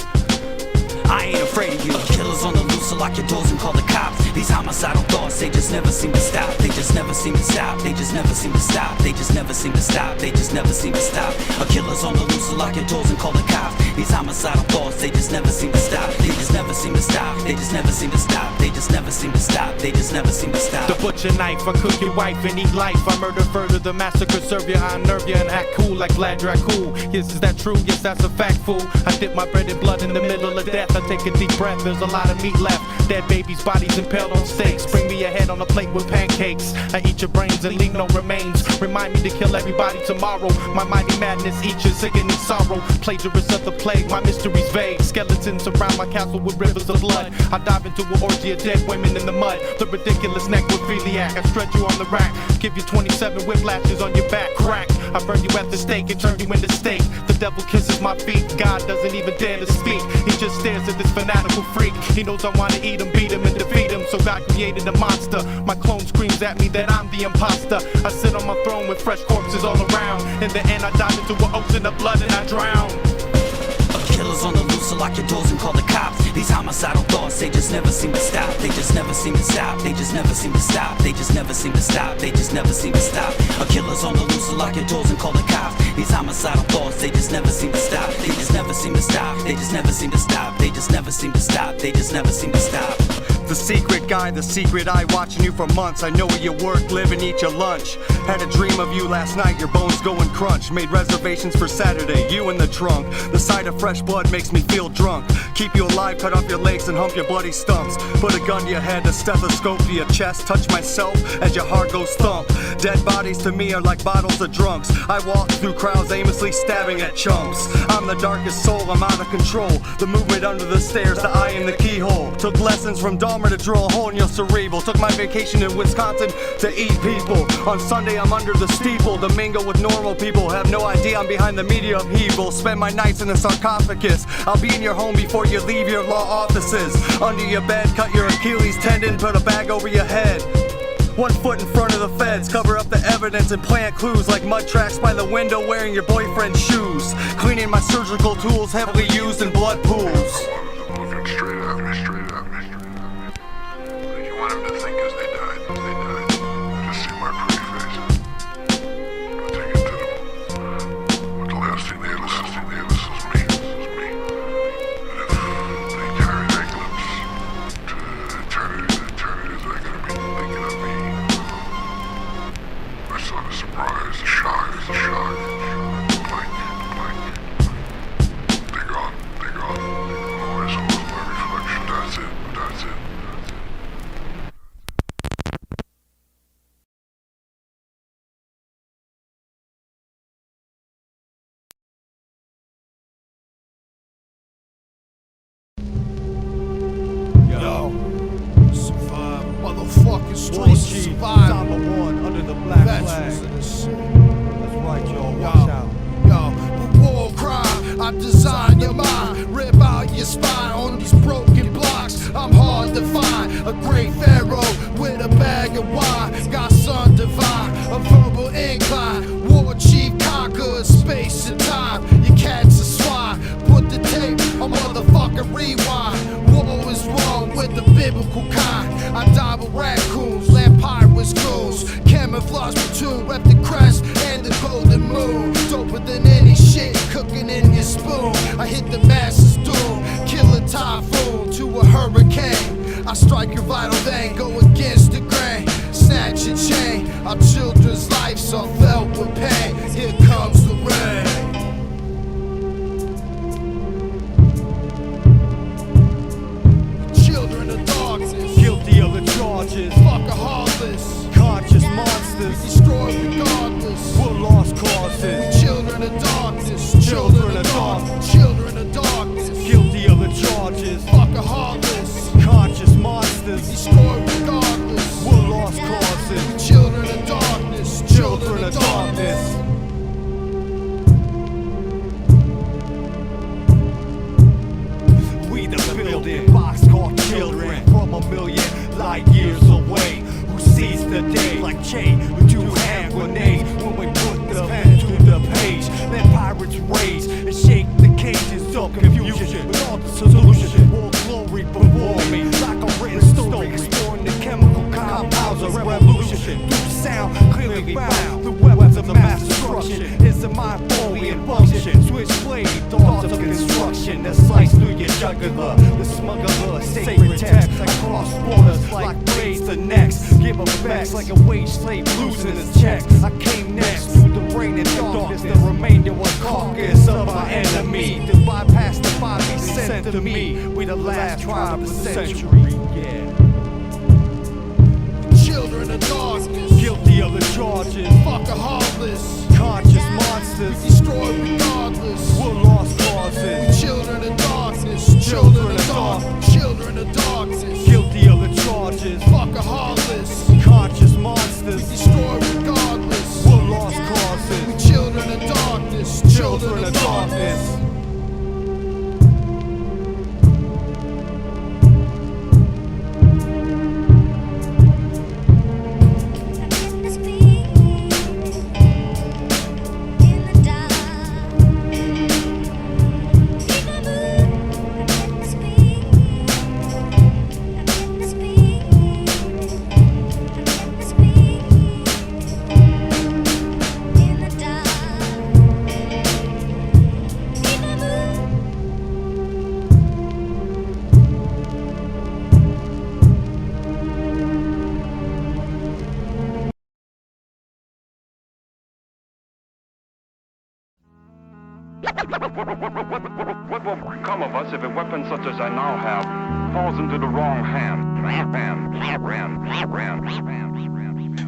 P: I ain't afraid of you. Killers on the loose, so lock your doors and call the cops. These homicidal thoughts, they just never seem to stop. They just never seem to stop. They just never seem to stop. They just never seem to stop. They just never seem to stop. A killer's on the loose, so lock your doors and call the cops. These homicidal thoughts, they just never seem to stop. They just never seem to stop. They just never seem to stop. They just never seem to stop. They just never seem to stop.
G: The butcher knife, I cook your wife and eat life. I murder further, the massacre serve you. I unnerve you and act cool like Vlad Dracul. Yes, is that true? Yes, that's a fact, fool. I dip my bread in blood in the middle of death. I take a deep breath, there's a lot of meat left. Dead babies' bodies impaled on stakes. Bring me a head on a plate with pancakes. I eat your brains and leave no remains. Remind me to kill everybody tomorrow. My mighty madness eats your sickening sorrow. Plagiarist of the plague, my mystery's vague. Skeletons surround my castle with rivers of blood. I dive into an orgy of dead women in the mud. The ridiculous necrophiliac, I stretch you on the rack. Give you 27 whiplashes on your back, crack. I burn you at the stake and turn you into steak. The devil kisses my feet, God doesn't even dare to speak. He just stares at this fanatical freak. He knows I wanna eat him, beat him, and defeat him. So God created a monster. My clone screams at me that I'm the imposter. I sit on my throne with fresh corpses all around. In the end, I dive into an ocean of blood and I drown.
P: Killers on the loose, so lock your doors and call the cops. These homicidal thoughts, they just never seem to stop. They just never seem to stop. They just never seem to stop. They just never seem to stop. They just never seem to stop. A killer's on the loose, so lock your doors and call the cops. These homicidal thoughts, they just never seem to stop. They just never seem to stop. They just never seem to stop. They just never seem to stop. They just never seem to stop.
J: The secret guy, the secret eye, watching you for months. I know where you work, live, and eat your lunch. Had a dream of you last night, your bones going crunch. Made reservations for Saturday, you in the trunk. The sight of fresh blood makes me feel drunk. Keep you alive, cut off your legs and hump your bloody stumps. Put a gun to your head, a stethoscope to your chest. Touch myself as your heart goes thump. Dead bodies to me are like bottles of drunks. I walk through crowds aimlessly stabbing at chumps. I'm the darkest soul, I'm out of control. The movement under the stairs, the eye in the keyhole. Took lessons from Dahmer to drill a hole in your cerebral. Took my vacation in Wisconsin to eat people. On Sunday I'm under the steeple to mingle with normal people. Have no idea I'm behind the media upheaval. Spend my nights in a sarcophagus. I'll be in your home before you leave your law offices. Under your bed, cut your Achilles tendon, put a bag over your head. 1 foot in front of the feds, cover up the evidence and plant clues like mud tracks by the window wearing your boyfriend's shoes. Cleaning my surgical tools heavily used in blood pools.
A: Looking straight at me, straight at me. You want them to think as they died, just see my pretty face. I take it to them. But the last thing they ever says is me. And if they carry that glimpse to eternity, they're gonna be thinking of me. I saw the surprise, the shock. Blank. They're gone. Always my reflection, that's it.
D: Yo, survive, motherfucking streets survive.
F: Under the black flag.
D: Veterans of this shit.
F: That's right, y'all. Watch out.
D: Yo, war crime, I design your mind, rip out your spine on these broken blocks. I'm hard to find, a great pharaoh with a bag of wine. Got son divine, a verbal incline. War chief conquers space and time. Your cats are swine, put the tape on motherfucking rewind. War is wrong with the biblical kind. I die with raccoons, land pirates, goons. Camouflage platoon, rep the crest and the golden moon. Doper than any shit cooking in your spoon. I hit the masses doom, kill a typhoon to a hurricane. I strike your vital vein, go against the grain. Snatch your chain, our children's lives are felt with pain. Here comes the rain. Children of darkness,
F: Guilty of the charges.
D: fuck a heartless.
F: Conscious monsters.
D: Destroy regardless.
F: We're lost causes. light years away. Who sees the day like Che, who do hand grenades when we put the pen to the page. Let pirates rage and shake the cages of confusion with all the solution. More glory before me, like a written story exploring the chemical compounds of revolution. Through sound clearly found, the weapons of mass destruction is a mind fully in function. Switchblade, thoughts of construction that slice through your jugular. The smuggler, sacred text across borders like blades the necks. Give effects like a wage slave losing his checks. I came next through the rain and darkness. The remainder was carcass of our enemy. To bypass the body sent to me. We the last tribe of the century. Yeah.
M: Children of darkness,
F: Guilty of the charges.
M: fuck a heartless.
F: Conscious monsters.
M: We destroy regardless.
F: We're lost causes.
M: Children of darkness, children of dark, children of darkness.
F: Guilty of the charges.
M: Fuck a heartless.
F: Conscious monsters.
M: We destroy regardless.
F: We're lost causes.
M: We children of darkness,
F: Children of darkness.
Q: What will become of us if a weapon such as I now have falls into the wrong hand?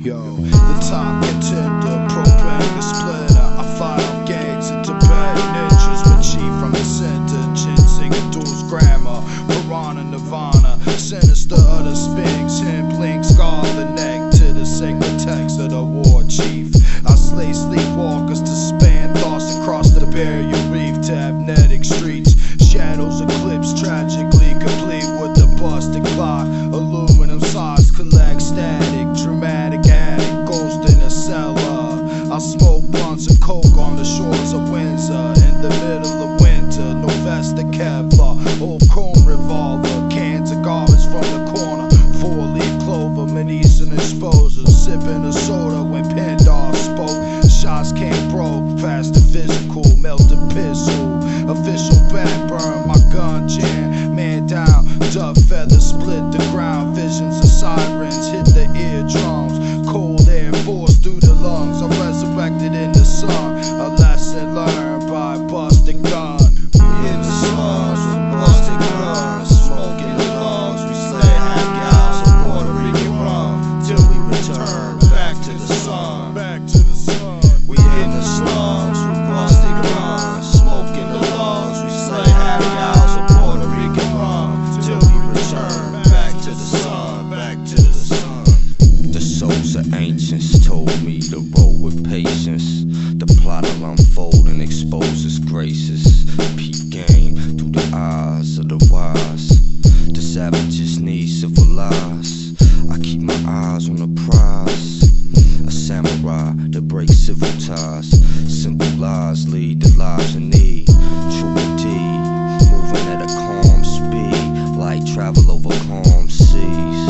M: Yo, the top contender, program splitter. I file gangs into bad ninjas with chief from the center. Chin singing dudes grammar, piranha nirvana, sinister of the sphinx, him blink, scar the neck to the sacred text of the war chief. I slay sleepwalkers to span thoughts across the barrier reef to amnetic streets. Shadows eclipse tragically complete with the busted clock. Aluminum sides collect static, dramatic addict, ghost in a cellar. I smoke blunts and coke on the shores of Windsor in the middle of winter. No vest of Kevlar, old chrome revolver, cans of garbage from the corner. 4-leaf clover, Venetian exposure, sipping a soda when Pendar spoke. Shots came broke, past the physical, melted pistol. Official back burn, my gun jam, man down, dove feather split the ground. Visions of sirens hit the eardrums, cold air forced through the lungs. I resurrected in the sun, a lesson learned by a busted gun. We in the slums with busted guns, smoking the lungs. We slay half gals of Puerto Rican rum till we return back to the sun. Back to the sun. We in the slums with busted guns, smoking the lungs. We slay half gals of Puerto Rican rum till we return back to the sun. Back to the sun.
R: The souls of ancients told me to roll with patience. The plot will unfold and expose its graces. Peep game through the eyes of the wise. The savages need civilized. I keep my eyes on the prize. A samurai that breaks civil ties. Simple lies lead to lives in need. True indeed, moving at a calm speed. Light travel over calm seas.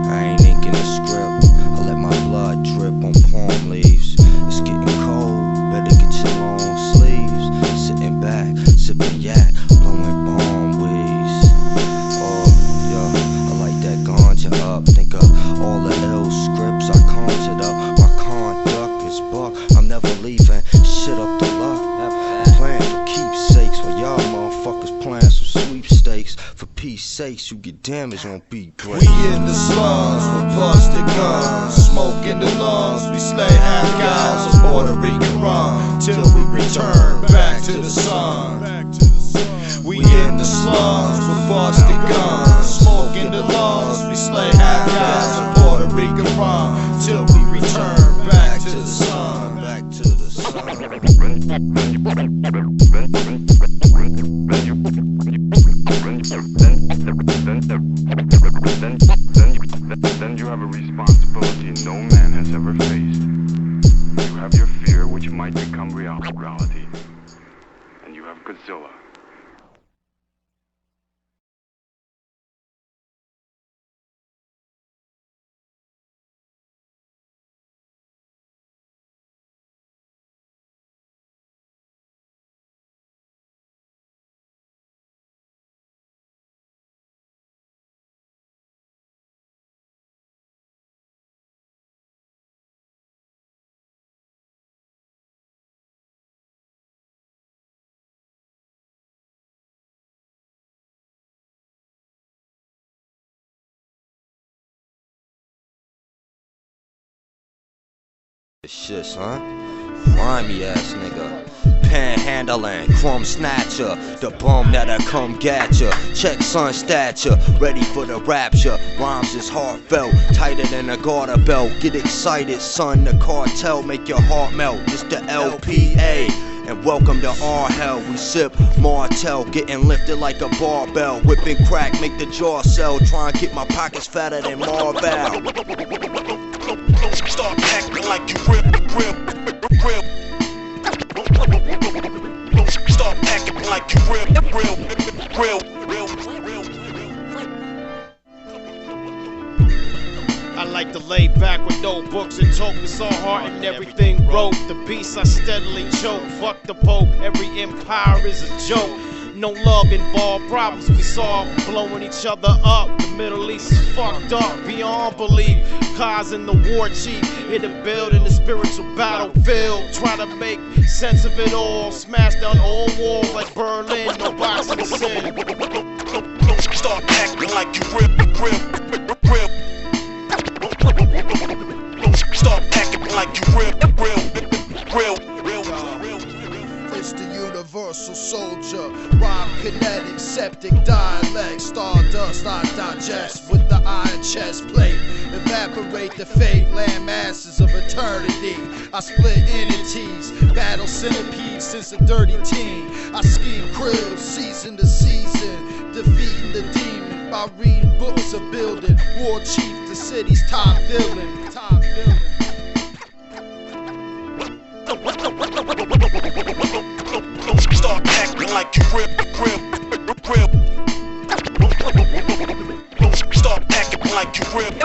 R: I ain't inking the script. I let my blood drip on palm leaves. It's getting cold, better get your long sleeves. Sitting back, sipping yak, blowing bomb weeds. Oh, yeah, I like that ganja up. Think of all the ill scripts I conjured up. My conduct is buck, I'm never leaving shit up to luck. Plan for keepsakes while y'all motherfuckers plan some sweepstakes. For peace sakes, you get damaged on beat break.
M: We in the slums with busted guns, smoke in the lungs. We slay half gals of Puerto Rican rum till we return back to the sun. We in the slums with busted guns, smoke in the lungs. We slay half gals of Puerto Rican rum till we return back to the sun. Back to the sun.
Q: Then you have a responsibility no man has ever faced. You have your fear, which might become reality. And you have Godzilla.
R: Shit, son. Grimy ass nigga. Panhandling, crumb snatcher. The bum that'll come get ya. Check son stature, ready for the rapture. Rhymes is heartfelt, tighter than a garter belt. Get excited, son, the cartel make your heart melt. It's the LPA. And welcome to our hell. We sip Martell, getting lifted like a barbell. Whipping crack, make the jaw sell. Try and keep my pockets fatter than Marvel.
G: Start acting like you real. Start acting like you real.
D: I like to lay back with no books and talk with all heart and everything wrote. The beast I steadily choke. Fuck the Pope, every empire is a joke. No love involved, problems we solve, blowing each other up. The Middle East is fucked up beyond belief. Cauze and the war chief in the building, the spiritual battlefield. Try to make sense of it all. Smash down all walls like Berlin. No boxing sin.
G: Start acting like you real. Start acting like you real.
E: It's the universal soldier, rhyme kinetic, septic dialect, stardust I digest with the iron chest plate, evaporate the fate, land masses of eternity. I split entities, battle centipedes since a dirty teen. I scheme cribs, season to season, defeating the demon by reading books of building. War chief, the city's top villain.
G: Start acting like you real. Start acting like you real.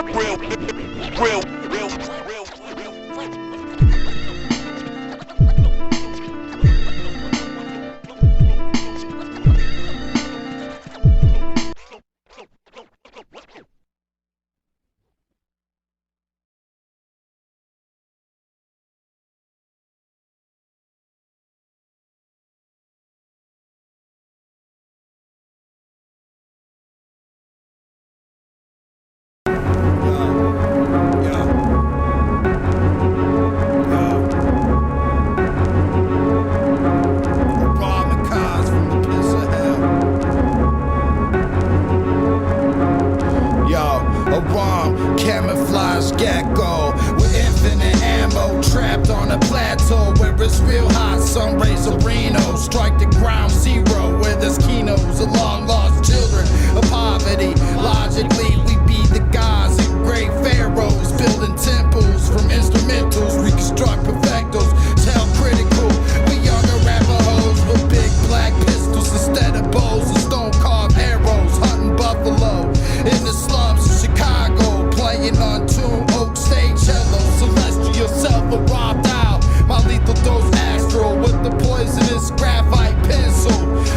E: Camouflage gecko with infinite ammo, trapped on a plateau where it's real hot. Sun rays of Reno strike the ground zero where there's kinos of long lost children of poverty. Logically, we be the gods and great pharaohs, building temples from instrumentals, reconstruct perfectos, tell critical. We younger Arapahoes with big black pistols instead of bows and stone carved arrows, hunting buffalo in the slums of Chicago, playing on Tomb Oak stage cello. Celestial self robbed out. My lethal dose astral with the poisonous graphite pencil.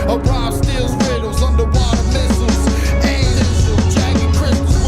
E: A Rob steals riddles, underwater missiles. Angel, jagged crystals,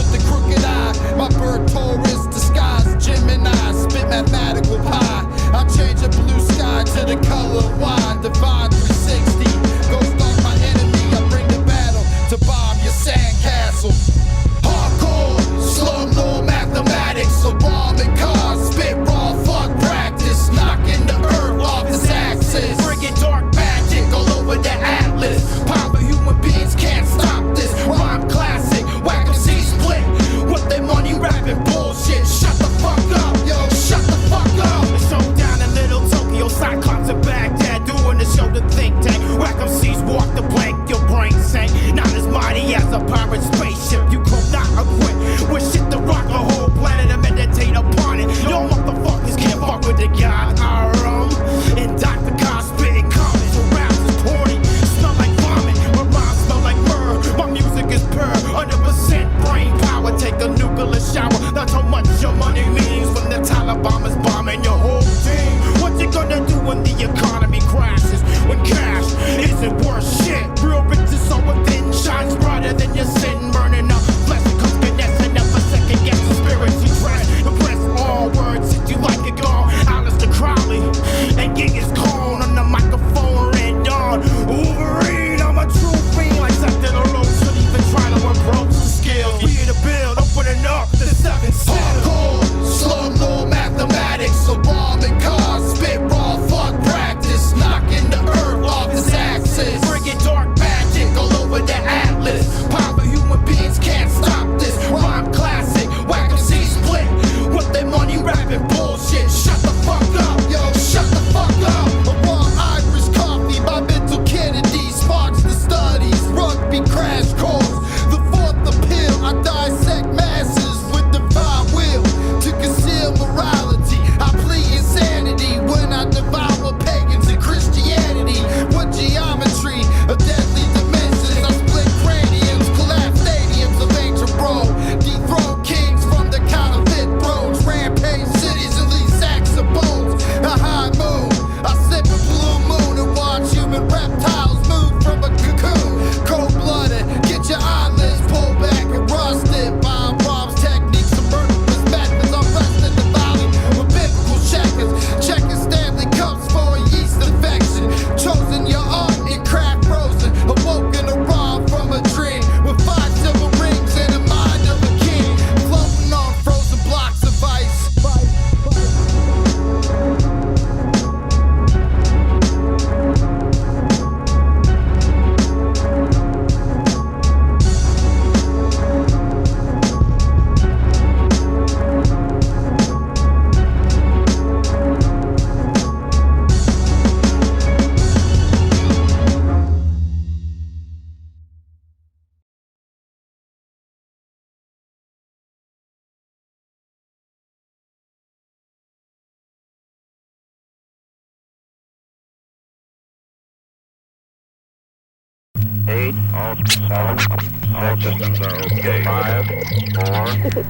B: 8, all 7, 6 systems are okay. 5,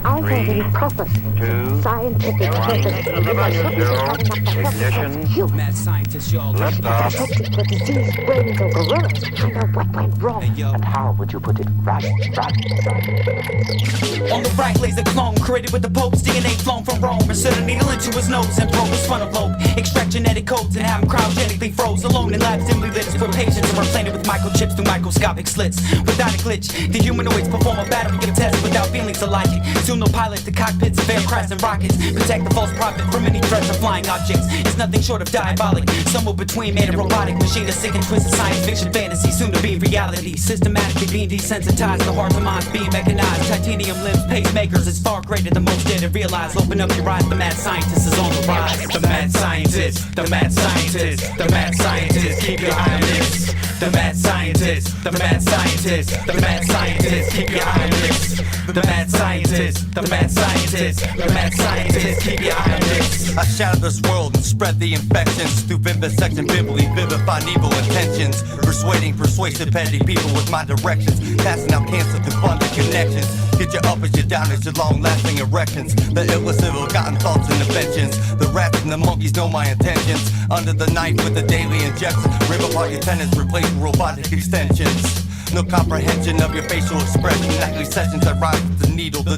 B: 4, 3, 2,
S: scientific
B: 1, 0, ignition,
O: Mad scientists, y'all.
B: lift off.
S: the diseased brains of gorillas. Find out what went wrong.
O: And
S: how would you put it? Right.
P: On the right lays a clone created with the Pope's DNA flown from Rome. Insert a needle into his nose and probe his frontal lobe. Extract genetic codes and have him cryogenically froze. Alone in labs, dimly lit for patients who are planted with microchips through microscopic slits. Without a glitch, the humanoids perform a battery of tests without feelings of logic. Soon they'll pilot the cockpits of aircrafts and rockets. Protect the false prophet from any threats of flying objects. It's nothing short of diabolic. Somewhere between man and robotic machine, a sick and twisted science fiction fantasy, soon to be reality. Systematically being desensitized, the hearts and minds being mechanized. Titanium limbs, pacemakers, it's far greater than most did and realize. Open up your eyes, the mad scientist is on the rise. The mad scientist, the mad scientist, the mad scientist, keep your eye on this. The mad scientist, the mad scientist, the mad scientist, keep your eye on this. The mad scientist, the mad scientist, the mad scientist, keep your eye on this.
J: I shatter this world and spread the infections through vivisection, biblically vivifying evil intentions, persuading persuasive petty people with my directions, passing out cancer through funded connections. Get you up as you down as your long-lasting erections. The illness of ill-gotten thoughts and inventions. The rats and the monkeys know my intentions. Under the knife with the daily injections, rip apart your tendons, replace with robotic extensions. No comprehension of your facial expression. Nightly sessions that rise with the needle to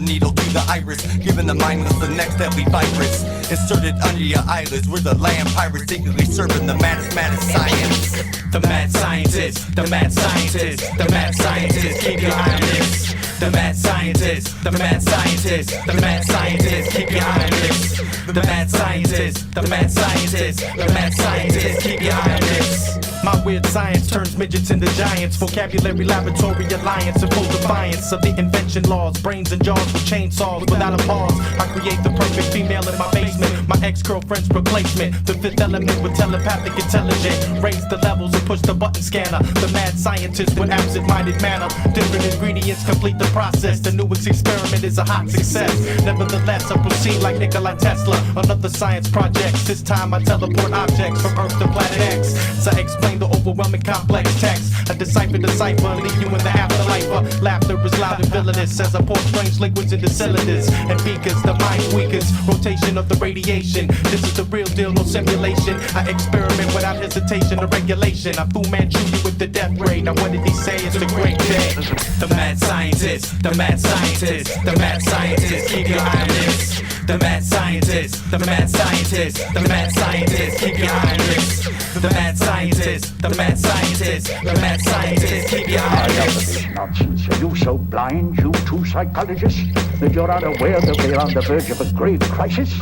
J: the iris, giving the mindless the next deadly virus. Inserted under your eyelids, we're the land pirates, secretly serving the maddest science.
O: The mad scientist, the mad scientist, the mad scientist, keep your eye on this. The mad scientist, the mad scientist, the mad scientist, keep your eye on this. The mad scientist, the mad scientist, the mad scientist, keep your eye on this.
D: My weird science turns midgets into giants. Vocabulary laboratory alliance in full defiance of the invention laws. Brains and jaws with chainsaws without a pause. I create the perfect female in my basement. My ex-girlfriend's replacement. The fifth element with telepathic intelligence. Raise the levels and push the button scanner. The mad scientist with absent-minded manner. Different ingredients complete the process. The newest experiment is a hot success. Nevertheless, I proceed like Nikola Tesla. Another science project. This time I teleport objects from Earth to planet X. So I explain the overwhelming complex text. I decipher the cipher, leave you in the afterlife. Laughter is loud and villainous as I pour strange liquids into cylinders and beakers. The mind tweakers, rotation of the radiation. This is the real deal, no simulation. I experiment without hesitation or regulation. I Fu Manchu you with the death ray. Now what did he say? It's a great day.
O: The mad scientist, the mad scientist, the mad scientist, keep your eye on this. The mad scientist, the mad scientist, the mad scientist, keep your eye on this. The mad scientist, the mad scientist, the mad scientist, keep your eye on this.
T: Nonsense. Are you so blind, you two psychologists, that you're unaware that we're on the verge of a grave crisis?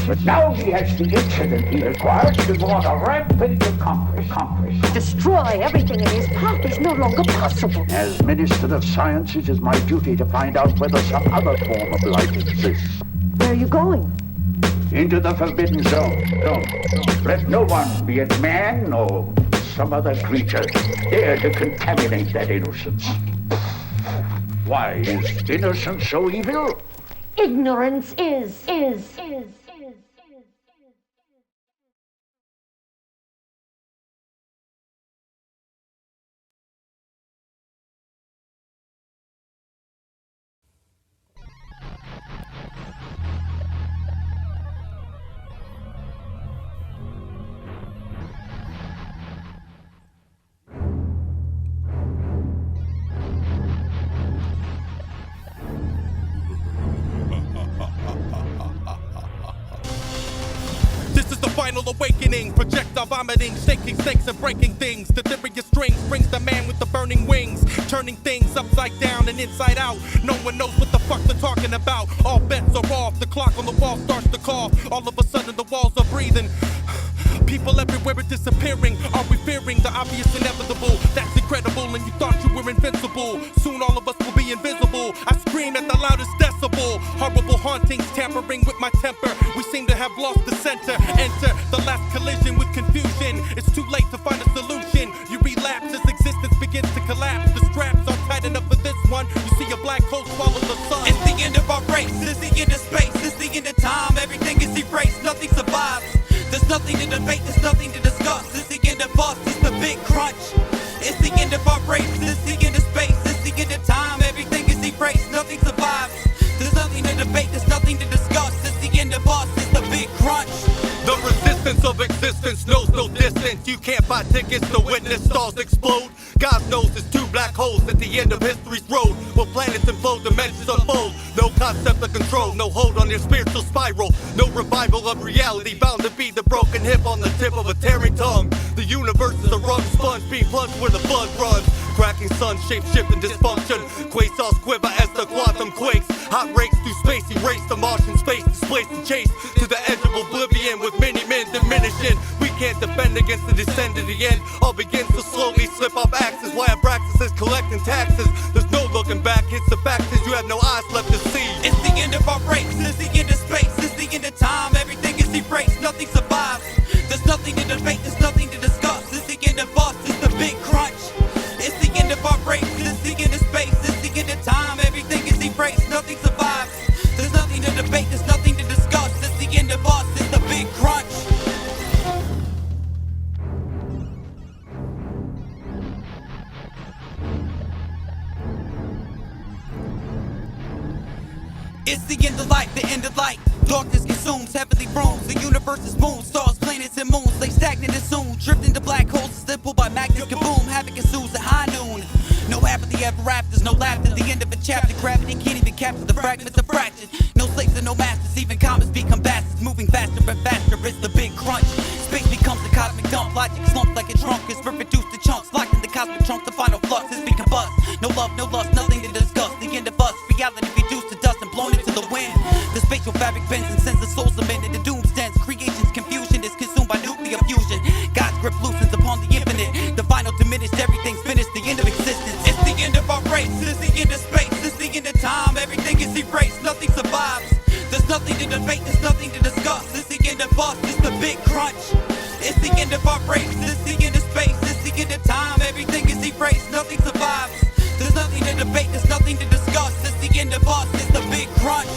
T: But now he has the incident he requires to go on a rampant conquest.
S: Destroy everything in his path is no longer possible.
T: As Minister of Science, it is my duty to find out whether some other form of life exists.
S: Where are you going?
T: Into the forbidden zone. Let no one, be it man or some other creature, dare to contaminate that innocence. Why is innocence so evil?
S: Ignorance is.
G: Final awakening, projectile vomiting, shaking snakes and breaking things. The delirious strings brings the man with the burning wings, turning things upside down and inside out. No one knows what the fuck they're talking about. All bets are off, the clock on the wall starts to cough. All of a sudden the walls are breathing. People everywhere are disappearing. Are we fearing the obvious inevitable? That's incredible, and you thought you were invincible. Soon all of us will be invisible. I scream at the loudest decibel. Horrible hauntings tampering with my temper. We seem to have lost the center. Enter the last collision with confusion. It's too late to find a solution. You relapse as existence begins to collapse. The straps aren't tight enough for this one. You see a black hole swallow the sun.
P: It's the end of our race. It's the end of space. It's the end of time. Everything is erased. Nothing survives. There's nothing to debate. There's nothing to discuss. It's the end of us. It's the big crunch. It's the end
H: end of our race, it's the end of space, it's the end of time. Everything is erased, nothing survives. There's nothing to debate, there's nothing to discuss. It's the end of us, it's the big crunch.
J: The resistance of existence knows no distance. You can't buy tickets to witness stars explode. God knows there's two black holes at the end of history's road, where planets and flow dimensions unfold. No concept of control, no hold on your spiritual spiral. No revival of reality, bound to be the broken hip on the tip of a tearing tongue. The universe is a rug sponge being plunged where the blood runs. Cracking sun, shape-shifting dysfunction. Quasars quiver as the quantum quakes. Hot rakes through space, erase the Martian space, displaced and chased to the edge of oblivion with many men diminishing. We can't defend against the descent of the end. All begins to slowly slip off axis. Why Abraxas is collecting taxes. There's no looking back, it's the fact is you have no eyes left to see.
H: It's the end of our race, it's the end of space, it's the end of time. Everything is erased, nothing survives. There's nothing to debate, there's nothing to discuss. It's the end of us, it's the big crunch. It's the end of our race, it's the end of space, it's the end of time. Everything is erased, nothing survives. There's nothing to debate, there's nothing to discuss. It's the end of us, it's the big crunch. It's the end of life, the end of light. Darkness consumes heavenly rooms. The universe is moon, stars, planets, and moons. Lay stagnant and soon, drift into black holes. Then pulled by magnets, kaboom. Havoc ensues at high noon. No happily ever after, no laughter. The end of a chapter. Gravity can't even capture the fragments of fraction. No slaves and no masters. Even comets become bastards. Moving faster and faster. It's the big crunch. Space becomes a cosmic dump. Logic slumps like a trunk. It's reduced to chunks. Locked in the cosmic trunk. The final flux is become bust. No love, no lust, nothing to discuss. The end of us. Reality reduced to dust and blown into the wind. The spatial fabric bends and sends the souls amended. The doom stands. Creation's confusion is consumed by nuclear fusion. God's grip loosens upon the infinite. The final diminished, everything's finished. The end of existence. It's the end of our race. It's the end of space. It's the end of time. Everything is erased. Nothing survives. There's nothing to debate. There's nothing to discuss. It's the end of us. It's the big crunch. It's the end of our race. It's the end of space. It's the end of time. Everything is erased. Nothing survives. There's nothing to debate. There's nothing to discuss. It's the end of us. It's the big crunch.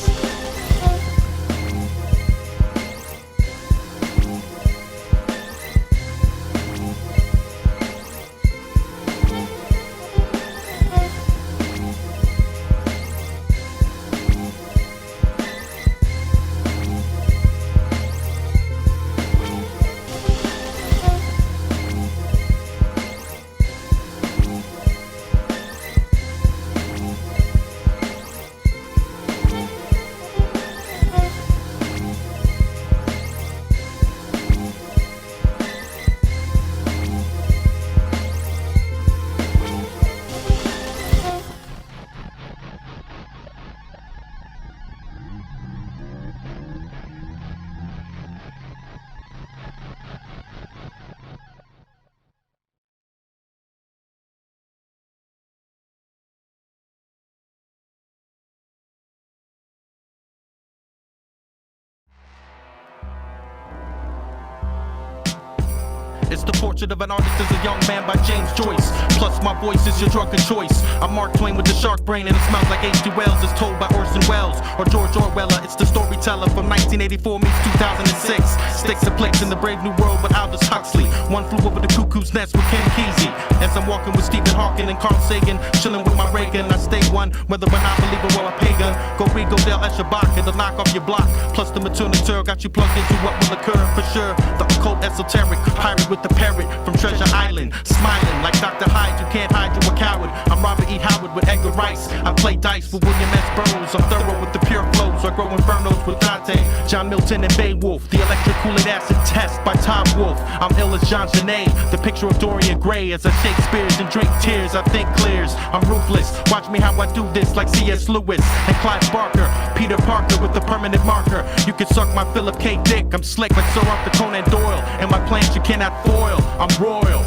G: It's the portrait of an artist as a young man by James Joyce. Plus my voice is your drug of choice. I'm Mark Twain with the shark brain and it smells like H.G. Wells. It's told by Orson Welles or George Orwell. It's the storyteller from 1984 meets 2006. Sticks and plates in the brave new world with Aldous Huxley. One flew over the cuckoo's nest with Ken Kesey. As I'm walking with Stephen Hawking and Carl Sagan, chilling with my Reagan. I stay one, whether or not believer or a pagan. Go read Godel Eshabak, it'll knock off your block. Plus the maternity got you plugged into what will occur for sure. The occult esoteric pirate with the parrot from Treasure Island, smiling like Dr. Hyde. You can't hide, you a coward. I'm Robert E. Howard with Edgar Rice. I play dice with William S. Burroughs. I'm thorough with the pure flows. I grow infernos with Dante, John Milton, and Beowulf. The electric Kool-Aid acid test by Tom Wolfe. I'm ill as Jean Genet, the picture of Dorian Gray. As I Shakespeare's and drink tears, I think clears. I'm ruthless. Watch me how I do this like C.S. Lewis and Clive Barker. Peter Parker with the permanent marker. You can suck my Philip K. Dick. I'm slick like Sir Arthur Conan Doyle. And my plans you cannot foil. I'm royal.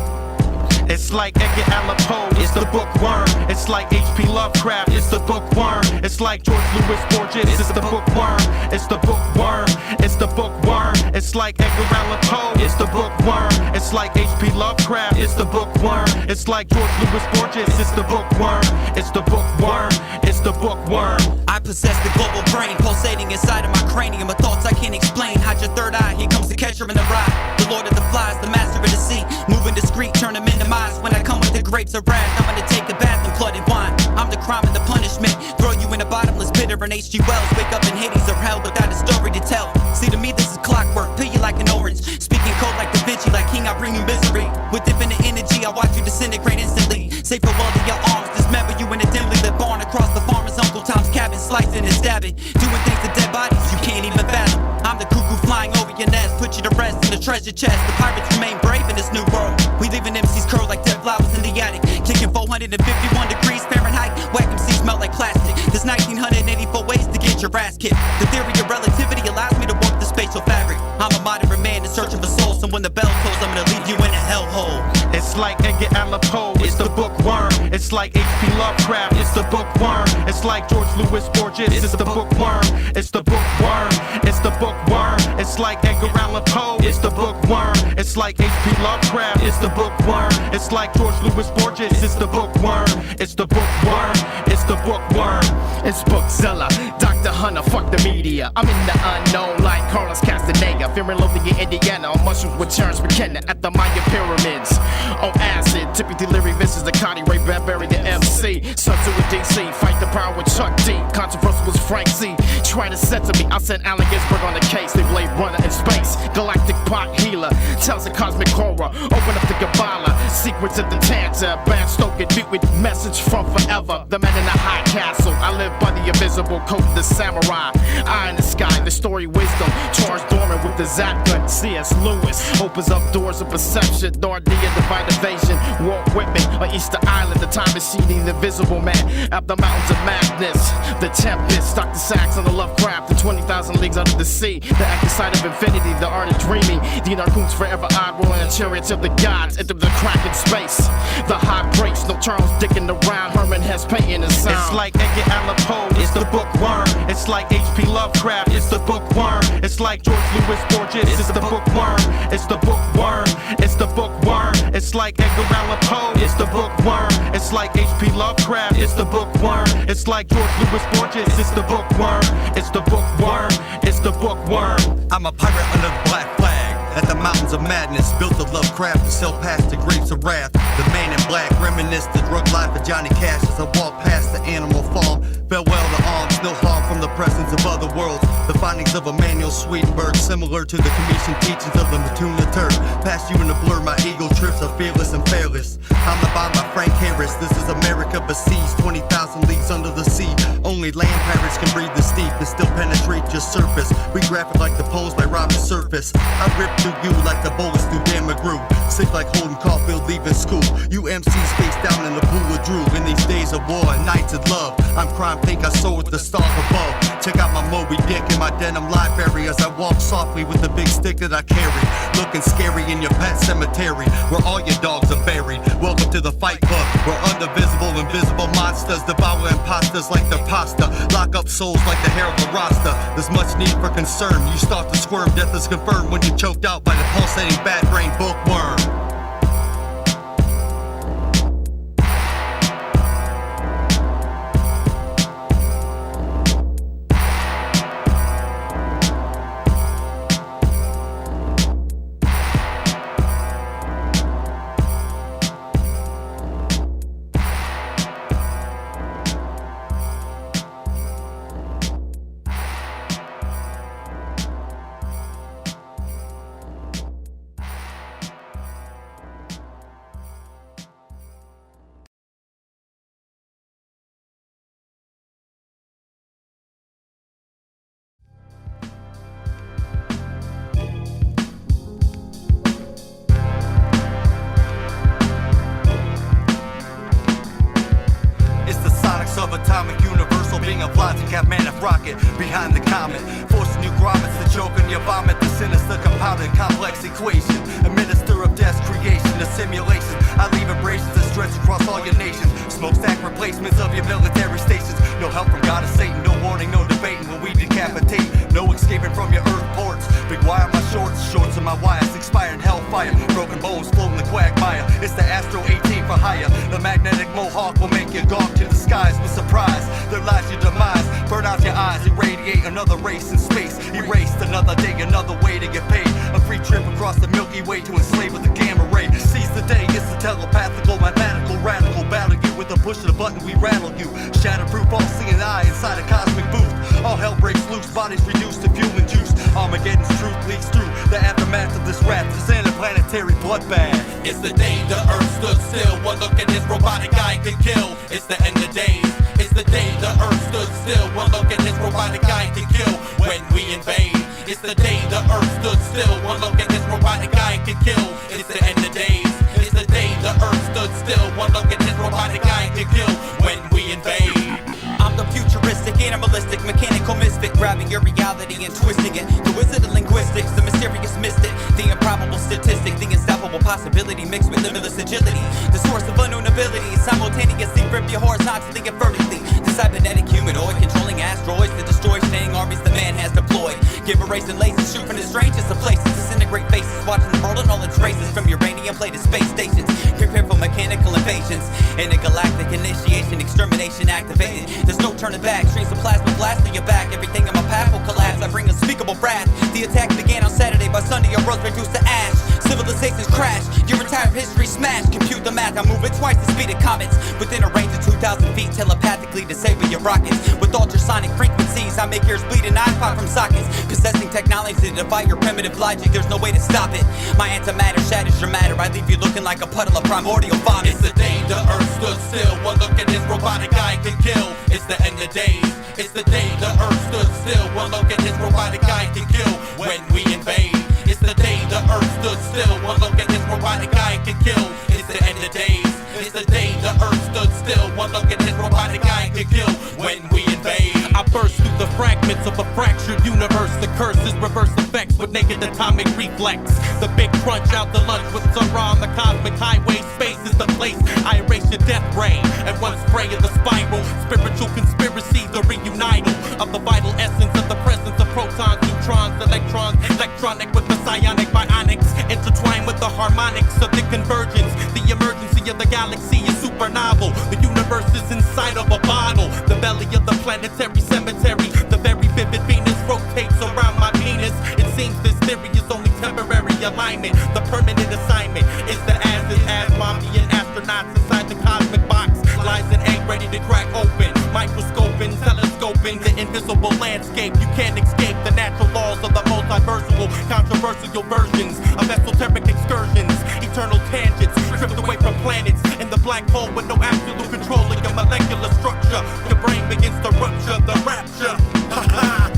G: It's like Edgar Allan Poe, it's the bookworm. It's like H.P. Lovecraft, it's the bookworm. It's like George Louis Borges, it's the bookworm. It's the bookworm, it's the bookworm. It's like Edgar Allan Poe, it's the bookworm. It's like H.P. Lovecraft, it's the bookworm. It's like George Louis Borges, it's the bookworm. It's the bookworm, it's the bookworm.
H: I possess the global brain pulsating inside of my cranium. My thoughts I can't explain. Hide your third eye, here comes the catcher in the rye. The lord of the flies, the master of the sea. Moving discreet, turn them into mice. When I come with the great grapes of wrath. I'm gonna take a bath in blood and wine. I'm the crime and the punishment. Throw you in a bottomless pit or an H.G. Wells. Wake up in Hades or hell without a story to tell. See, to me this is clockwork, peel you like an orange. Speaking cold like Da Vinci, like King, I bring you misery. With infinite energy, I watch you disintegrate instantly. Safe for well to your arms, dismember you in a dimly lit barn. Across the farmer's Uncle Tom's cabin, slicing and stabbing. Doing things to dead bodies you can't even fathom. I'm the cuckoo flying over your nest, put you to rest in the treasure chest. The pirates remain brave in this new world. We leaving MCs curled like dead flowers in the attic. Kicking 451 degrees Fahrenheit, whack MCs melt like plastic. There's 1984 ways to get your ass kicked. The theory of relativity allows me to warp the spatial fabric. I'm a modern man in search of a soul, so when the bell tolls, I'm gonna leave you in a hellhole.
G: It's like Edgar Allan Poe, it's the bookworm. It's like H.P. Lovecraft, it's the bookworm. It's like George Louis Borges, it's the bookworm. It's the bookworm, it's the bookworm. It's like Edgar Allan Poe, it's the bookworm. It's like H.P. Lovecraft, it's the bookworm. It's like George Louis Borges, it's the bookworm. It's the bookworm, it's the bookworm.
D: It's Bookzilla, Dr. Hunter, fuck the media. I'm in the unknown like Carlos Castaneda. Fearing loathing in Indiana, on mushrooms with Terrence McKenna at the Maya pyramids. On acid, tippy Leary Vinces, the Connie Ray Bradbury, the MC. Son to a DC, fight the power with Chuck D. Controversial was Frank Z. Trying to set to me, I sent Allen Ginsberg on the case. They Blade Runner in space, galactic pot healer. Tells a cosmic horror, open up the Kabbalah. Secrets of the Tanta, Bram Stoker, beat with message from forever. The man in the high castle, I live by the invisible code of the samurai. Eye in the sky, the story wisdom. Charles Dorman with the Zap gun. C.S. Lewis opens up doors of perception. Dardia, divine invasion. Walt Whitman on Easter Island. The time machine, the invisible man. Up the mountains of madness. The Tempest, Dr. Sachs on the Lovecraft. The 20,000 leagues under the sea. The active side of infinity, the art of dreaming. The Narcoons forever odd, rolling chariots of the gods. Into the crack in space. The high breaks, no Charles dicking around. Herman Hess painting the sound.
G: It's like Edgar Allan Poe, it's the bookworm. It's like H.P. Lovecraft, it's the bookworm. It's like George Louis Borges, it's the bookworm. It's the bookworm, it's the bookworm. It's like Edgar Allan Poe, it's the bookworm. It's like H.P. Lovecraft, it's the bookworm. It's like George Louis Borges, it's the bookworm. It's the bookworm, it's the bookworm.
J: I'm a pirate under the black flag. At the mountains of madness, built of Lovecraft to sail past the grapes of wrath. The man in black reminisce the drug life of Johnny Cash as I walk past the animal farm. Farewell to arms, no harm from the presence of other worlds. The findings of Emmanuel Swedenborg, similar to the Commission teachings of the Matuna Turk. Past you in the blur, my ego trips are fearless and fearless. I'm the bomb by Frank Harris. This is America besieged, 20,000 leagues under the sea. Only land pirates can breathe this deep and still penetrate your surface. We graphic like the poems by Robert Surface. I rip through you like the bullets through Dan McGrew. Sick like Holden Caulfield leaving school. You MCs face down in the pool of Drew. In these days of war and nights of love, I'm crime think I soar with the stars above. Check out my Moby Dick and my denim library as I walk softly with the big stick that I carry. Looking scary in your pet cemetery where all your dogs are buried. Welcome to the fight club where undivisible, invisible monsters devour imposters like their pasta. Lock up souls like the hair of a Rasta. There's much need for concern. You start to squirm, death is confirmed when you're choked out by the pulsating bad brain bookworm. Of atomic universal being of logic, have man of rocket behind the comet, forcing new grommets to choke on your vomit. The sinister compounded complex equation, a minister of death's creation, a simulation. I leave abrasions that stretch across all your nations. Smokestack replacements of your military stations. No help from God or Satan, no warning, no debating when we decapitate. No escaping from your earth ports. Big wire on my shorts, shorts on my wires, expiring hellfire. Broken bones floating the quagmire. It's the Astro 18 for hire. The magnetic mohawk will make you gawk to the skies with surprise. There lies your demise. Burn out your eyes, irradiate another race in space. Erased another day, another way to get paid. A free trip across the Milky Way to enslave with the gamma ray. Seize the day, it's a telepathical, mathematical radical. pushing a button, we rattle you. Shatterproof, all seeing eye inside a cosmic booth. All hell breaks loose, bodies reduced to fuel and juice. Armageddon's truth leaks through the aftermath of this wrath. This interplanetary bloodbath.
G: It's the day the earth stood still. One look at this robotic eye could kill. It's the end of days. It's the day the earth stood still. One look at this robotic eye could kill when we invade. It's the day the earth stood still. One look at this robotic eye could kill. It's the end of days. It's the day the earth stood still. One look at this robotic eye could kill when we invade.
P: I'm the futuristic, animalistic, mechanical mystic, grabbing your reality and twisting it. The wizard of linguistics, the mysterious mystic, the improbable statistic, the unstoppable possibility mixed with limitless agility, the source of unknown ability, simultaneously grip your horizontally and vertically. The cybernetic humanoid controlling asteroids to destroy standing armies the man has deployed. Give a race and lasers, shoot from the strangest of places, disintegrate faces, watching the world and all its races from uranium plated space stations. Prepare for mechanical invasions, intergalactic initiation, extermination activated. There's no turning back, streams of plasma blast through your back. Everything in my path will collapse, I bring unspeakable wrath. The attack began on Saturday, by Sunday your world's reduced to ash. Civilizations crash, your entire history smashed. Compute the math, I move at twice the speed of comets. Within a range of 2,000 feet, telepathically disable your rockets. With ultrasonic frequencies, I make yours bleed and eyes pop from sockets. Possessing technology to defy your primitive logic, there's no way to stop it. My antimatter shatters your matter, I leave you looking like a puddle of primordial vomit.
G: It's the day the earth stood still. One look at this robotic eye can kill. It's the end of days. It's the day the earth stood still. One look at this robotic eye can kill when we invade. It's the day the earth stood still. One look at this robotic eye can kill. It's the end of days. It's the day the earth stood still. One look at this robotic eye can kill when we invade. I burst through the fragments of a fractured universe. The curses reverse effects with naked atomic reflex. The big crunch out the lunch with Zara on the cosmic highway. Space is the place I erase your death ray. And one spray of the spiral. Spiritual conspiracy, the reunital of the vital essence of the presence of protons, neutrons, electrons, electronic with the psionic bionics, intertwined with the harmonics of the convergence. The emergency of the galaxy is super novel. The universe is inside of a bottle. The belly of the planetary cemetery. The very vivid Venus rotates around my penis. It seems this theory is only temporary alignment. The permanent assignment is the as mommy and astronauts inside the cosmic box. Lies an egg ready to crack open. Microscoping, telescoping the invisible landscape. You can't escape the natural laws of the multiversal, controversial versions of esoteric excursions. Eternal tangents, tripped away from planets in the black hole with no absolute control of your molecular structure. Your brain begins to rupture, the rapture. Ha ha.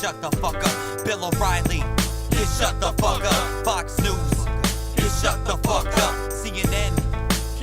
P: Shut the fuck up. Bill O'Reilly, yeah, shut the fuck up. Fox News, yeah, shut the fuck up. CNN,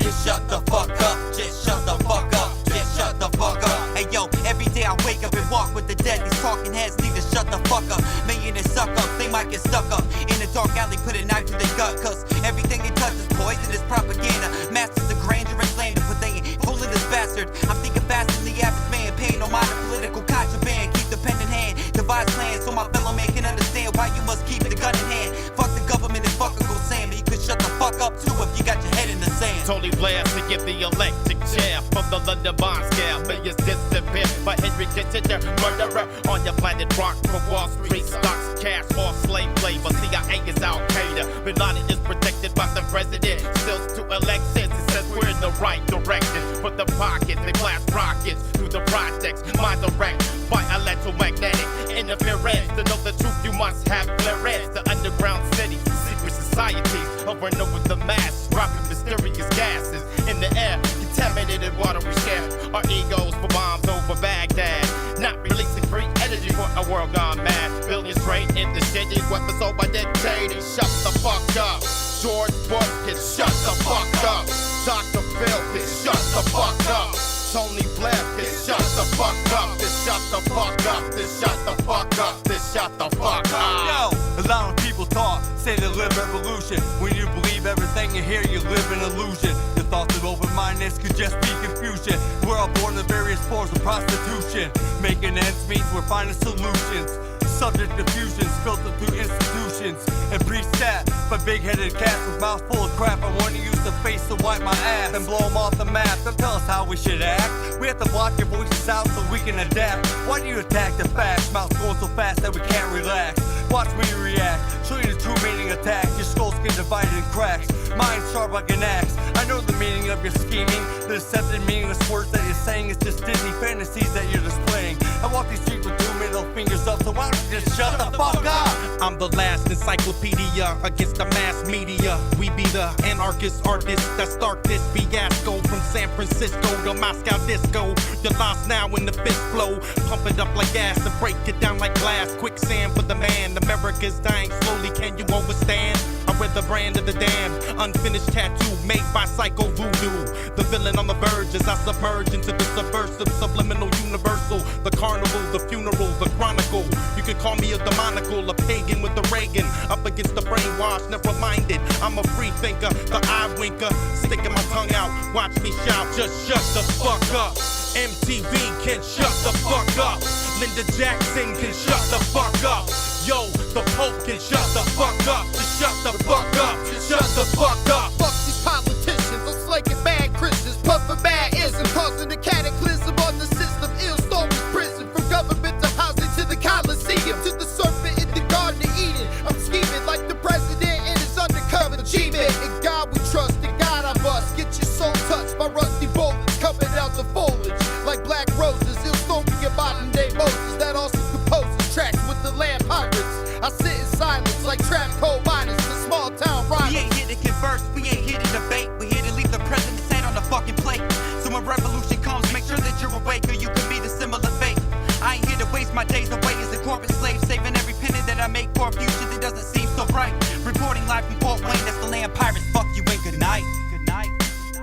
P: yeah, shut the fuck up. Just shut the fuck up. Just shut the fuck up. Hey yo, every day I wake up and walk with the dead. These talking heads need to shut the fuck up. Millionaires suck up, they might get stuck up in a dark alley, put a knife to their gut. Cause everything they touch is poisonous propaganda. Masters of grandeur and slander, but they ain't fooling this bastard. I'm thinking faster than the average man, paying no mind to political contraband. Keep the pen in hand, devise plans so my fellow man can understand why you must keep the gun in hand. Fuck the government and fuck Uncle Sam, but you could shut the fuck up too if you got your head in the sand.
D: Tony Blair to give the electric chair from the London bond scale. Millions disappear by Henry Kissinger, murderer on your planet rock from Wall Street stocks, cash or slave labor. CIA is Al Qaeda. Bin Laden is protected by the president. Stills to elections, it says we're in the right direction. Put the pockets and blast rockets through the projects. Mind direct by electromagnetic interference. To know the truth, you must have clearance. The underground cities, secret societies, hovering over the mass, dropping mysterious gases in the air. Contaminated water we share. Our egos for bombs over Baghdad. Not releasing free energy for a world gone mad. Billions straight into shitty weapons sold by dictators. Shut the fuck up. George Bush can shut the fuck up. Dr. Phil can shut the fuck up. Tony Blair can shut the fuck up. Just shut the fuck up. Just shut the fuck up. Just shut the fuck up.
J: Yo, a lot of people talk, say they live revolution. When you believe everything you hear, you live in illusion. Your thoughts are open-minded, this could just be confusion. We're all born in various forms of prostitution. Making ends meet, we're finding solutions. Subject to fusions, filtered through institutions and pre-stat by big-headed cats with mouths full of crap. I want to use the face to wipe my ass and blow them off the map. Don't tell us how we should act. We have to block your voices out so we can adapt. Why do you attack the facts? Mouths going so fast that we can't relax. Watch me react, show you the true meaning attack. Your skulls get divided in cracks, mind sharp like an axe. I know the meaning of your scheming. The deceptive meaningless words that you're saying is just Disney fantasies that you're displaying. I walk these streets with 2 middle fingers up, so why don't you just shut the fuck up?
G: I'm the last encyclopedia against the mass media. We be the anarchist artists that start this fiasco. From San Francisco to Moscow disco, you're lost now in the fist flow. Pump it up like gas and break it down like glass. Quicksand for the man. America's dying slowly, can you understand? I read the brand of the damned, unfinished tattoo made by psycho voodoo. The villain on the verge as I submerge into the subversive, subliminal, universal. The carnival, the funeral, the chronicle. You can call me a demonical, a pagan with a Reagan. Up against the brainwash, never minded. I'm a free thinker, the eye winker. Sticking my tongue out, watch me shout, just shut the fuck up. MTV can shut the fuck up. Linda Jackson can shut the fuck up. Yo, the Pope can shut the fuck up. Just shut the fuck up. Shut the fuck up.
I: Fuck these politicians, I'm slaking mad Christians, puffing mad ism, causing a cataclysm on the system. Ill stories prison, from government to housing to the Coliseum, to the serpent in the Garden of Eden. I'm scheming like the president in his undercover achievement. In God we trust, in God I must. Get your soul touched by rusty bullets coming out the foliage like black roses. Ill story of modern day Moses that also composes tracks with the land pirates. I sit in silence like trap coal miners, the small town rhymers.
H: We ain't here to converse, we ain't here to debate. We here to leave the president's head on the fucking plate. So when revolution comes, make sure that you're awake or you can be the similar fate. I ain't here to waste my days away as a corporate slave, saving every penny that I make for a future that doesn't seem so bright. Reporting live from Fort Wayne, that's the land pirates. Fuck you and good night. Good night.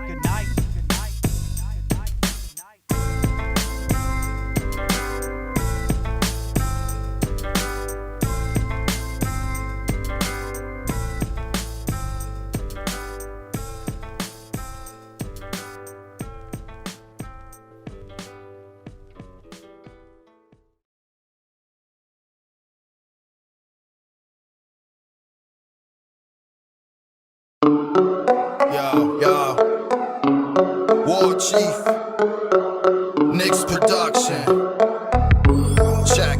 H: Good night.
K: Yo, War Chief, Nick's production. Check.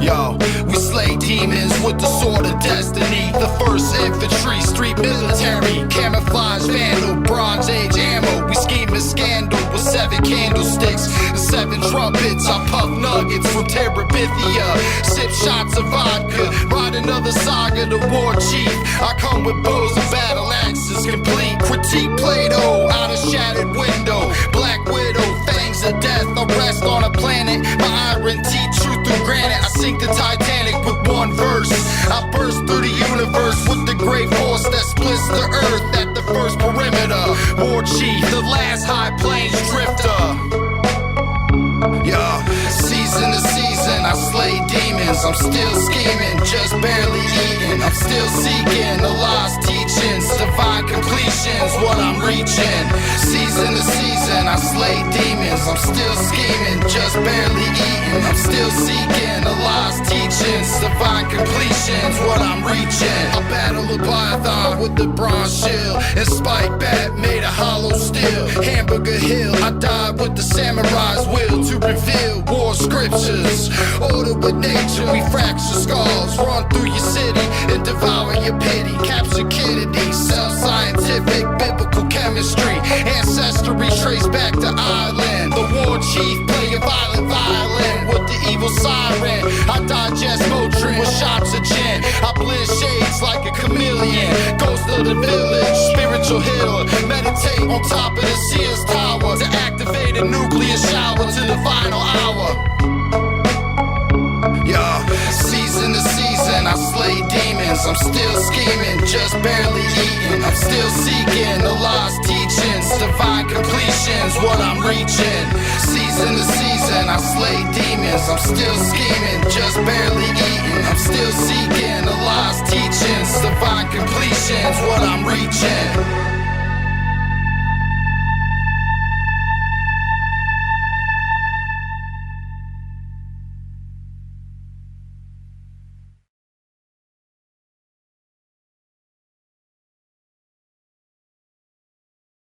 K: Yo, we slay demons with the sword of destiny. The first infantry, street military, camouflage vandal, bronze age ammo. We scheme a scandal with 7 candlesticks and 7 trumpets. I puff nuggets from Terabithia, sip shots of vodka, write another saga, the War Chief. I come with bows and battle axes, complete critique Plato out a shattered window. Black Widow, fangs of death. I rest on a planet, my iron teeth, truth through granite. I sink the Titanic with one verse. I burst through the universe with the great force that splits the earth at the first perimeter. War Chief, the last high plains drifter. Yeah, season to season, I slay demons. I'm still scheming, just barely eating. I'm still seeking the lost teachings, divine completions, what I'm reaching. Season to season, I slay demons. I'm still scheming, just barely eating. I'm still seeking the lost teachings, divine completions, what I'm reaching. I battle Leviathan with the bronze shield and spike bat made of hollow steel. Hamburger Hill, I died with the samurai's will to reveal war scriptures. Order with nature, we fracture skulls, run through your city and devour your pity. Capture Kennedy, self-scientific, biblical chemistry. Ancestry traced back to Ireland. The War Chief play a violent violin with the evil siren. I digest Motrin with shots of gin. I blend shades like a chameleon. Ghost of the village, spiritual healer. Meditate on top of the Sears Tower to activate a nuclear shower to the final hour. Yeah, season to season, I slay demons. I'm still scheming, just barely eating. I'm still seeking the lost teachings, divine completions, what I'm reaching. Season to season, I slay demons. I'm still scheming, just barely eating. I'm still seeking the lost teachings, divine completions, what I'm reaching.